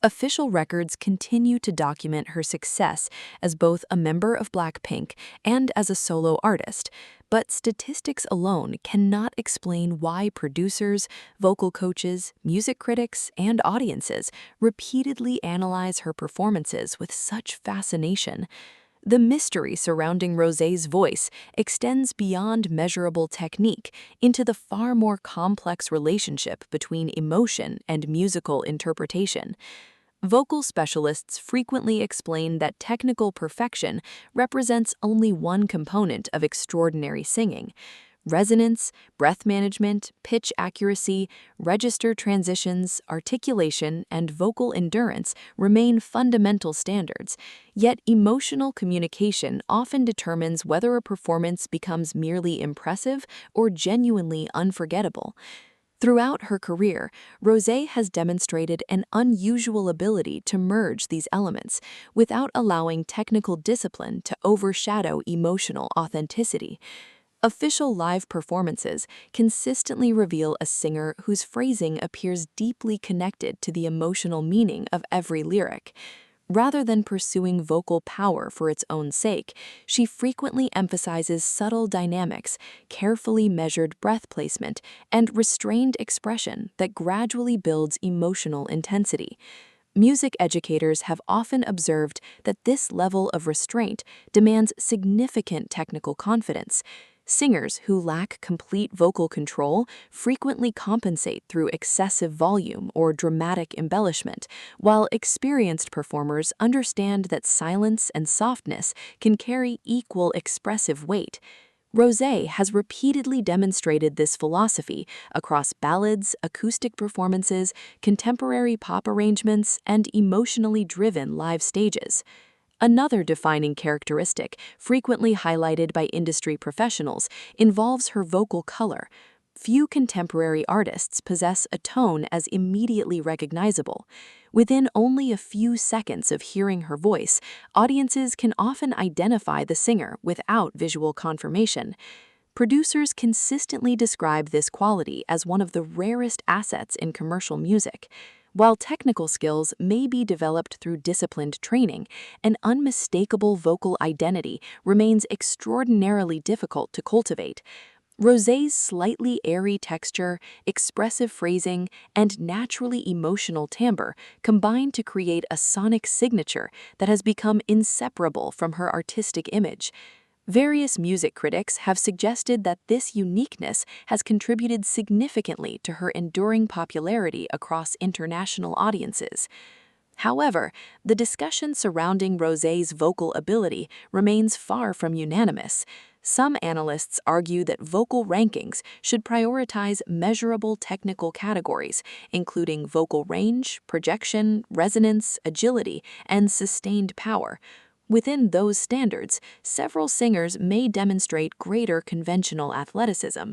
Official records continue to document her success as both a member of Blackpink and as a solo artist, but statistics alone cannot explain why producers, vocal coaches, music critics, and audiences repeatedly analyze her performances with such fascination. The mystery surrounding Rosé's voice extends beyond measurable technique into the far more complex relationship between emotion and musical interpretation. Vocal specialists frequently explain that technical perfection represents only one component of extraordinary singing. Resonance, breath management, pitch accuracy, register transitions, articulation, and vocal endurance remain fundamental standards, yet emotional communication often determines whether a performance becomes merely impressive or genuinely unforgettable. Throughout her career, Rosé has demonstrated an unusual ability to merge these elements without allowing technical discipline to overshadow emotional authenticity. Official live performances consistently reveal a singer whose phrasing appears deeply connected to the emotional meaning of every lyric. Rather than pursuing vocal power for its own sake, she frequently emphasizes subtle dynamics, carefully measured breath placement, and restrained expression that gradually builds emotional intensity. Music educators have often observed that this level of restraint demands significant technical confidence. Singers who lack complete vocal control frequently compensate through excessive volume or dramatic embellishment, while experienced performers understand that silence and softness can carry equal expressive weight. Rosé has repeatedly demonstrated this philosophy across ballads, acoustic performances, contemporary pop arrangements, and emotionally driven live stages. Another defining characteristic, frequently highlighted by industry professionals, involves her vocal color. Few contemporary artists possess a tone as immediately recognizable. Within only a few seconds of hearing her voice, audiences can often identify the singer without visual confirmation. Producers consistently describe this quality as one of the rarest assets in commercial music. While technical skills may be developed through disciplined training, an unmistakable vocal identity remains extraordinarily difficult to cultivate. Rosé's slightly airy texture, expressive phrasing, and naturally emotional timbre combine to create a sonic signature that has become inseparable from her artistic image. Various music critics have suggested that this uniqueness has contributed significantly to her enduring popularity across international audiences. However, the discussion surrounding Rosé's vocal ability remains far from unanimous. Some analysts argue that vocal rankings should prioritize measurable technical categories, including vocal range, projection, resonance, agility, and sustained power. Within those standards, several singers may demonstrate greater conventional athleticism.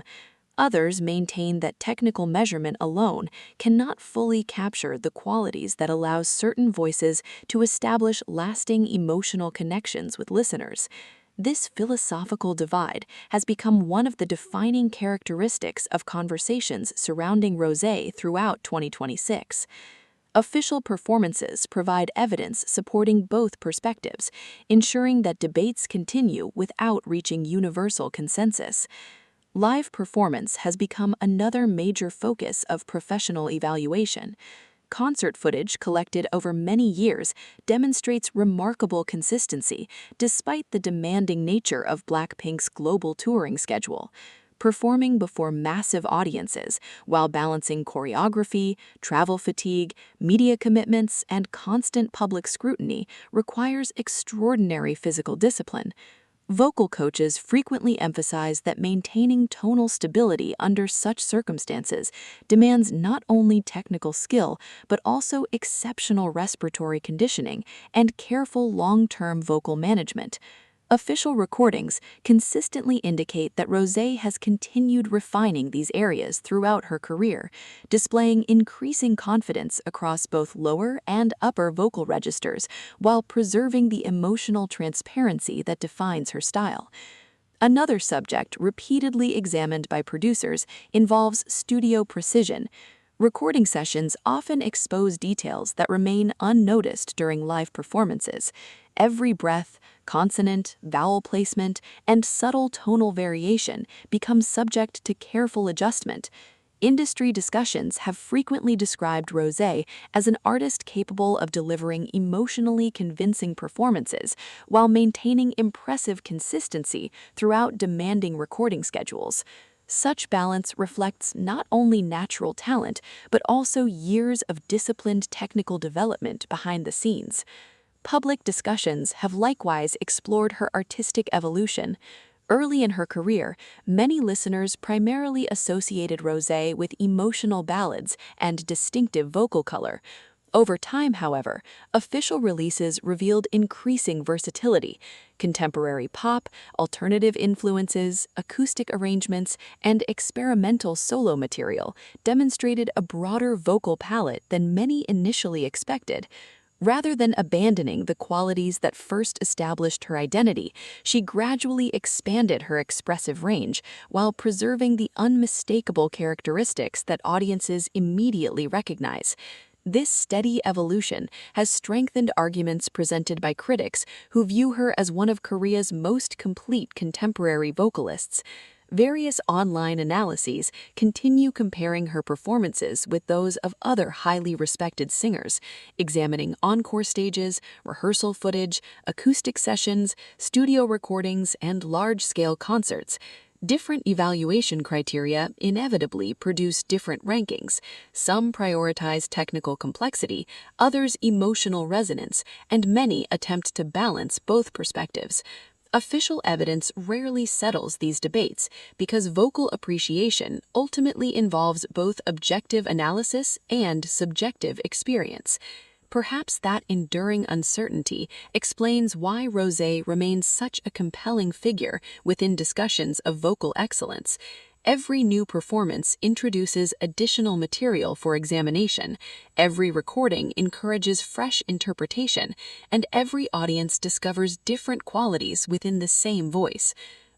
Others maintain that technical measurement alone cannot fully capture the qualities that allow certain voices to establish lasting emotional connections with listeners. This philosophical divide has become one of the defining characteristics of conversations surrounding Rosé throughout 2026. Official performances provide evidence supporting both perspectives, ensuring that debates continue without reaching universal consensus. Live performance has become another major focus of professional evaluation. Concert footage collected over many years demonstrates remarkable consistency despite the demanding nature of Blackpink's global touring schedule. Performing before massive audiences while balancing choreography, travel fatigue, media commitments, and constant public scrutiny requires extraordinary physical discipline. Vocal coaches frequently emphasize that maintaining tonal stability under such circumstances demands not only technical skill, but also exceptional respiratory conditioning and careful long-term vocal management. Official recordings consistently indicate that Rosé has continued refining these areas throughout her career, displaying increasing confidence across both lower and upper vocal registers while preserving the emotional transparency that defines her style. Another subject repeatedly examined by producers involves studio precision. Recording sessions often expose details that remain unnoticed during live performances. Every breath, consonant, vowel placement, and subtle tonal variation becomes subject to careful adjustment. Industry discussions have frequently described Rosé as an artist capable of delivering emotionally convincing performances while maintaining impressive consistency throughout demanding recording schedules. Such balance reflects not only natural talent, but also years of disciplined technical development behind the scenes. Public discussions have likewise explored her artistic evolution. Early in her career, many listeners primarily associated Rosé with emotional ballads and distinctive vocal color. Over time, however, official releases revealed increasing versatility. Contemporary pop, alternative influences, acoustic arrangements, and experimental solo material demonstrated a broader vocal palette than many initially expected. Rather than abandoning the qualities that first established her identity, she gradually expanded her expressive range while preserving the unmistakable characteristics that audiences immediately recognize. This steady evolution has strengthened arguments presented by critics who view her as one of Korea's most complete contemporary vocalists. Various online analyses continue comparing her performances with those of other highly respected singers, examining encore stages, rehearsal footage, acoustic sessions, studio recordings, and large-scale concerts. Different evaluation criteria inevitably produce different rankings. Some prioritize technical complexity, others emotional resonance, and many attempt to balance both perspectives. Official evidence rarely settles these debates because vocal appreciation ultimately involves both objective analysis and subjective experience. Perhaps that enduring uncertainty explains why Rosé remains such a compelling figure within discussions of vocal excellence. Every new performance introduces additional material for examination, every recording encourages fresh interpretation, and every audience discovers different qualities within the same voice.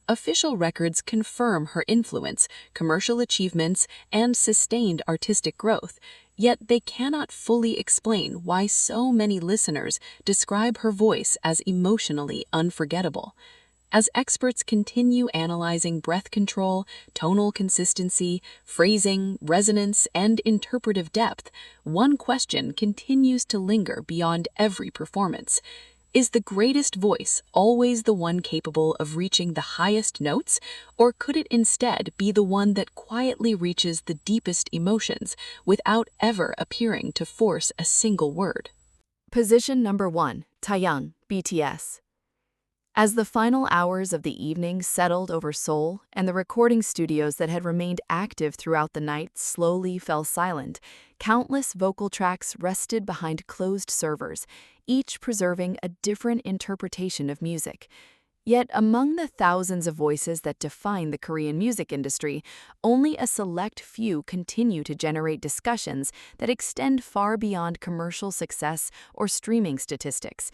Official records confirm her influence, commercial achievements, and sustained artistic growth, yet they cannot fully explain why so many listeners describe her voice as emotionally unforgettable. As experts continue analyzing breath control, tonal consistency, phrasing, resonance, and interpretive depth, one question continues to linger beyond every performance. Is the greatest voice always the one capable of reaching the highest notes, or could it instead be the one that quietly reaches the deepest emotions without ever appearing to force a single word? Position number 1, Taeyang, BTS. As the final hours of the evening settled over Seoul and the recording studios that had remained active throughout the night slowly fell silent, countless vocal tracks rested behind closed servers, each preserving a different interpretation of music. Yet among the thousands of voices that define the Korean music industry, only a select few continue to generate discussions that extend far beyond commercial success or streaming statistics.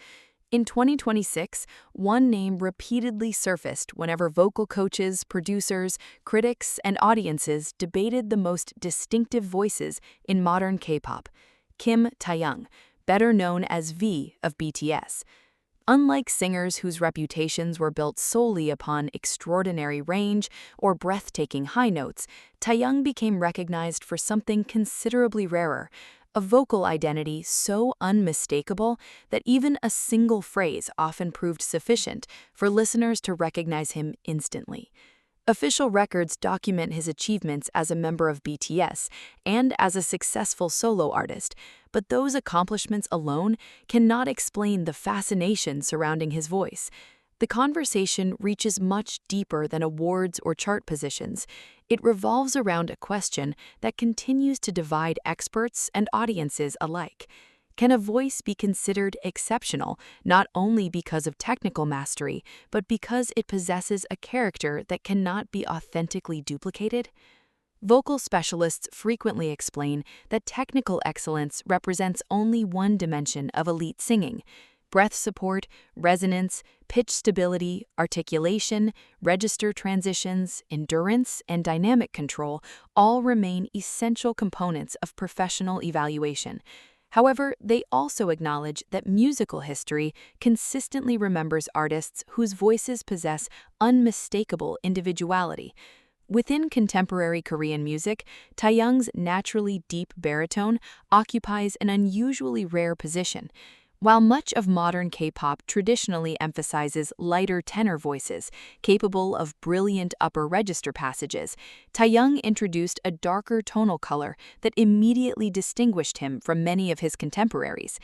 In 2026, one name repeatedly surfaced whenever vocal coaches, producers, critics, and audiences debated the most distinctive voices in modern K-pop: Kim Taeyang, better known as V of BTS. Unlike singers whose reputations were built solely upon extraordinary range or breathtaking high notes, Taeyang became recognized for something considerably rarer: a vocal identity so unmistakable that even a single phrase often proved sufficient for listeners to recognize him instantly. Official records document his achievements as a member of BTS and as a successful solo artist, but those accomplishments alone cannot explain the fascination surrounding his voice. The conversation reaches much deeper than awards or chart positions. It revolves around a question that continues to divide experts and audiences alike. Can a voice be considered exceptional not only because of technical mastery, but because it possesses a character that cannot be authentically duplicated? Vocal specialists frequently explain that technical excellence represents only one dimension of elite singing. Breath support, resonance, pitch stability, articulation, register transitions, endurance, and dynamic control all remain essential components of professional evaluation. However, they also acknowledge that musical history consistently remembers artists whose voices possess unmistakable individuality. Within contemporary Korean music, Taeyoung's naturally deep baritone occupies an unusually rare position. While much of modern K-pop traditionally emphasizes lighter tenor voices, capable of brilliant upper register passages, Taeyoung introduced a darker tonal color that immediately distinguished him from many of his contemporaries.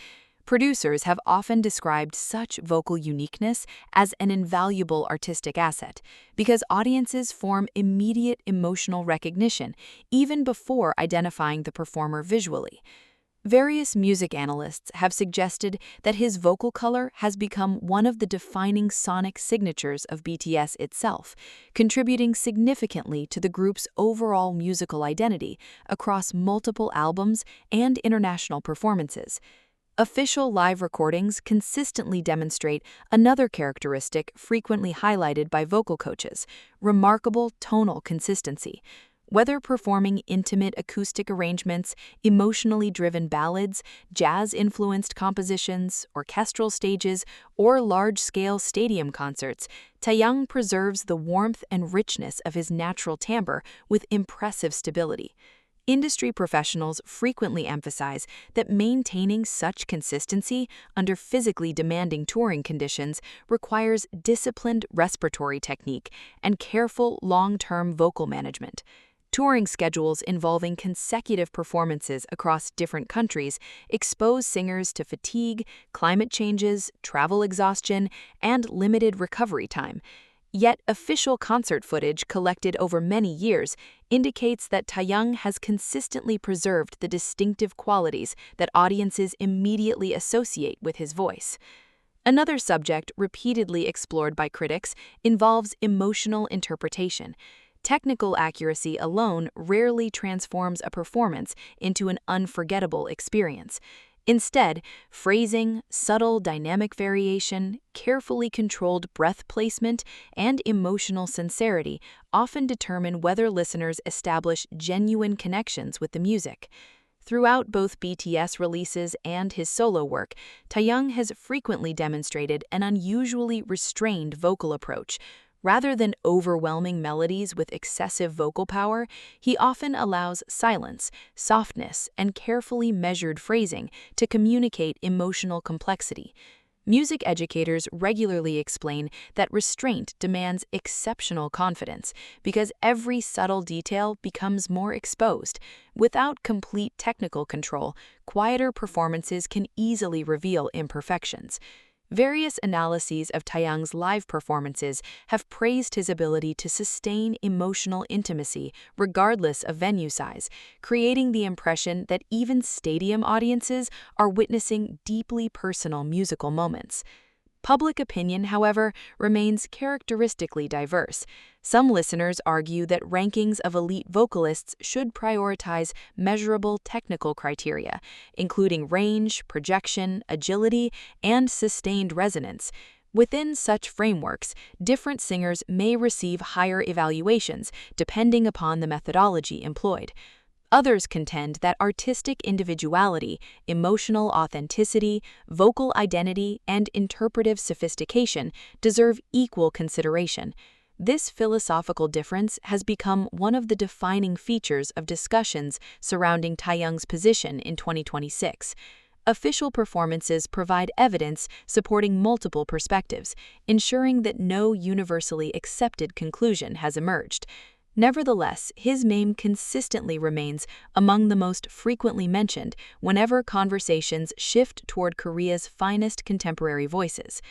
Producers have often described such vocal uniqueness as an invaluable artistic asset because audiences form immediate emotional recognition even before identifying the performer visually. Various music analysts have suggested that his vocal color has become one of the defining sonic signatures of BTS itself, contributing significantly to the group's overall musical identity across multiple albums and international performances. Official live recordings consistently demonstrate another characteristic frequently highlighted by vocal coaches: remarkable tonal consistency. Whether performing intimate acoustic arrangements, emotionally driven ballads, jazz-influenced compositions, orchestral stages, or large-scale stadium concerts, Taeyoung preserves the warmth and richness of his natural timbre with impressive stability. Industry professionals frequently emphasize that maintaining such consistency under physically demanding touring conditions requires disciplined respiratory technique and careful long-term vocal management. Touring schedules involving consecutive performances across different countries expose singers to fatigue, climate changes, travel exhaustion, and limited recovery time. Yet official concert footage collected over many years indicates that Taeyoung has consistently preserved the distinctive qualities that audiences immediately associate with his voice. Another subject repeatedly explored by critics involves emotional interpretation. Technical accuracy alone rarely transforms a performance into an unforgettable experience. Instead, phrasing, subtle dynamic variation, carefully controlled breath placement, and emotional sincerity often determine whether listeners establish genuine connections with the music. Throughout both BTS releases and his solo work, Taeyoung has frequently demonstrated an unusually restrained vocal approach. Rather than overwhelming melodies with excessive vocal power, he often allows silence, softness, and carefully measured phrasing to communicate emotional complexity. Music educators regularly explain that restraint demands exceptional confidence because every subtle detail becomes more exposed. Without complete technical control, quieter performances can easily reveal imperfections. Various analyses of Taeyoung's live performances have praised his ability to sustain emotional intimacy regardless of venue size, creating the impression that even stadium audiences are witnessing deeply personal musical moments. Public opinion, however, remains characteristically diverse. Some listeners argue that rankings of elite vocalists should prioritize measurable technical criteria, including range, projection, agility, and sustained resonance. Within such frameworks, different singers may receive higher evaluations depending upon the methodology employed. Others contend that artistic individuality, emotional authenticity, vocal identity, and interpretive sophistication deserve equal consideration. This philosophical difference has become one of the defining features of discussions surrounding Taeyoung's position in 2026. Official performances provide evidence supporting multiple perspectives, ensuring that no universally accepted conclusion has emerged. Nevertheless, his name consistently remains among the most frequently mentioned whenever conversations shift toward Korea's finest contemporary voices.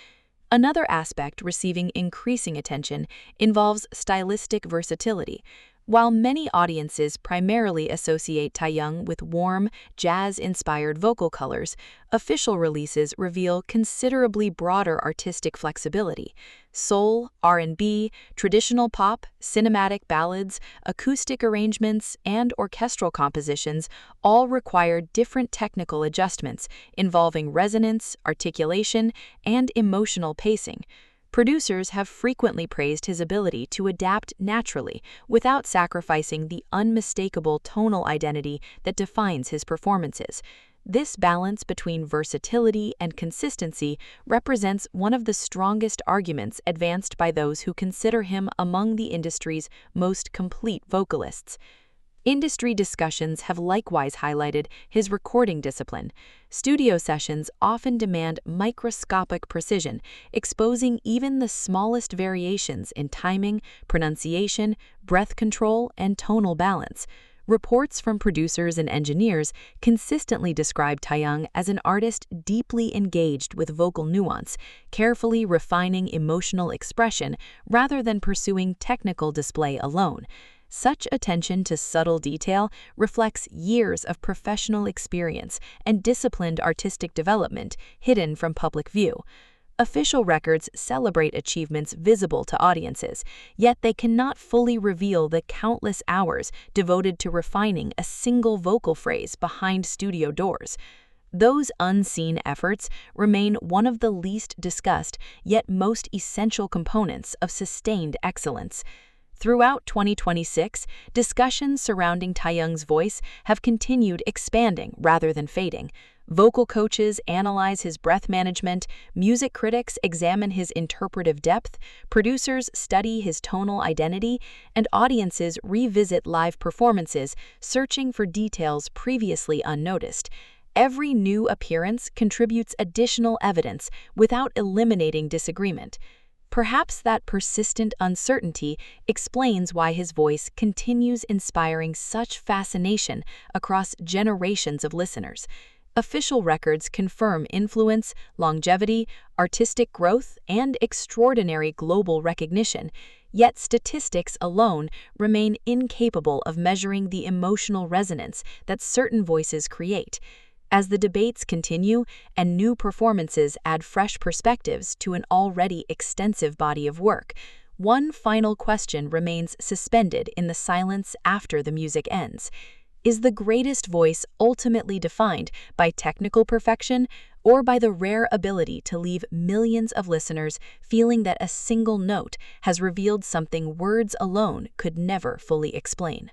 Another aspect receiving increasing attention involves stylistic versatility. While many audiences primarily associate Taeyoung with warm, jazz-inspired vocal colors, official releases reveal considerably broader artistic flexibility. Soul, R&B, traditional pop, cinematic ballads, acoustic arrangements, and orchestral compositions all require different technical adjustments involving resonance, articulation, and emotional pacing. Producers have frequently praised his ability to adapt naturally without sacrificing the unmistakable tonal identity that defines his performances. This balance between versatility and consistency represents one of the strongest arguments advanced by those who consider him among the industry's most complete vocalists. Industry discussions have likewise highlighted his recording discipline. Studio sessions often demand microscopic precision, exposing even the smallest variations in timing, pronunciation, breath control, and tonal balance. Reports from producers and engineers consistently describe Taeyong as an artist deeply engaged with vocal nuance, carefully refining emotional expression rather than pursuing technical display alone. Such attention to subtle detail reflects years of professional experience and disciplined artistic development hidden from public view. Official records celebrate achievements visible to audiences, yet they cannot fully reveal the countless hours devoted to refining a single vocal phrase behind studio doors. Those unseen efforts remain one of the least discussed yet most essential components of sustained excellence. Throughout 2026, discussions surrounding Taeyong's voice have continued expanding rather than fading. Vocal coaches analyze his breath management, music critics examine his interpretive depth, producers study his tonal identity, and audiences revisit live performances, searching for details previously unnoticed. Every new appearance contributes additional evidence without eliminating disagreement. Perhaps that persistent uncertainty explains why his voice continues inspiring such fascination across generations of listeners. Official records confirm influence, longevity, artistic growth, and extraordinary global recognition, yet statistics alone remain incapable of measuring the emotional resonance that certain voices create. As the debates continue and new performances add fresh perspectives to an already extensive body of work, one final question remains suspended in the silence after the music ends. Is the greatest voice ultimately defined by technical perfection or by the rare ability to leave millions of listeners feeling that a single note has revealed something words alone could never fully explain?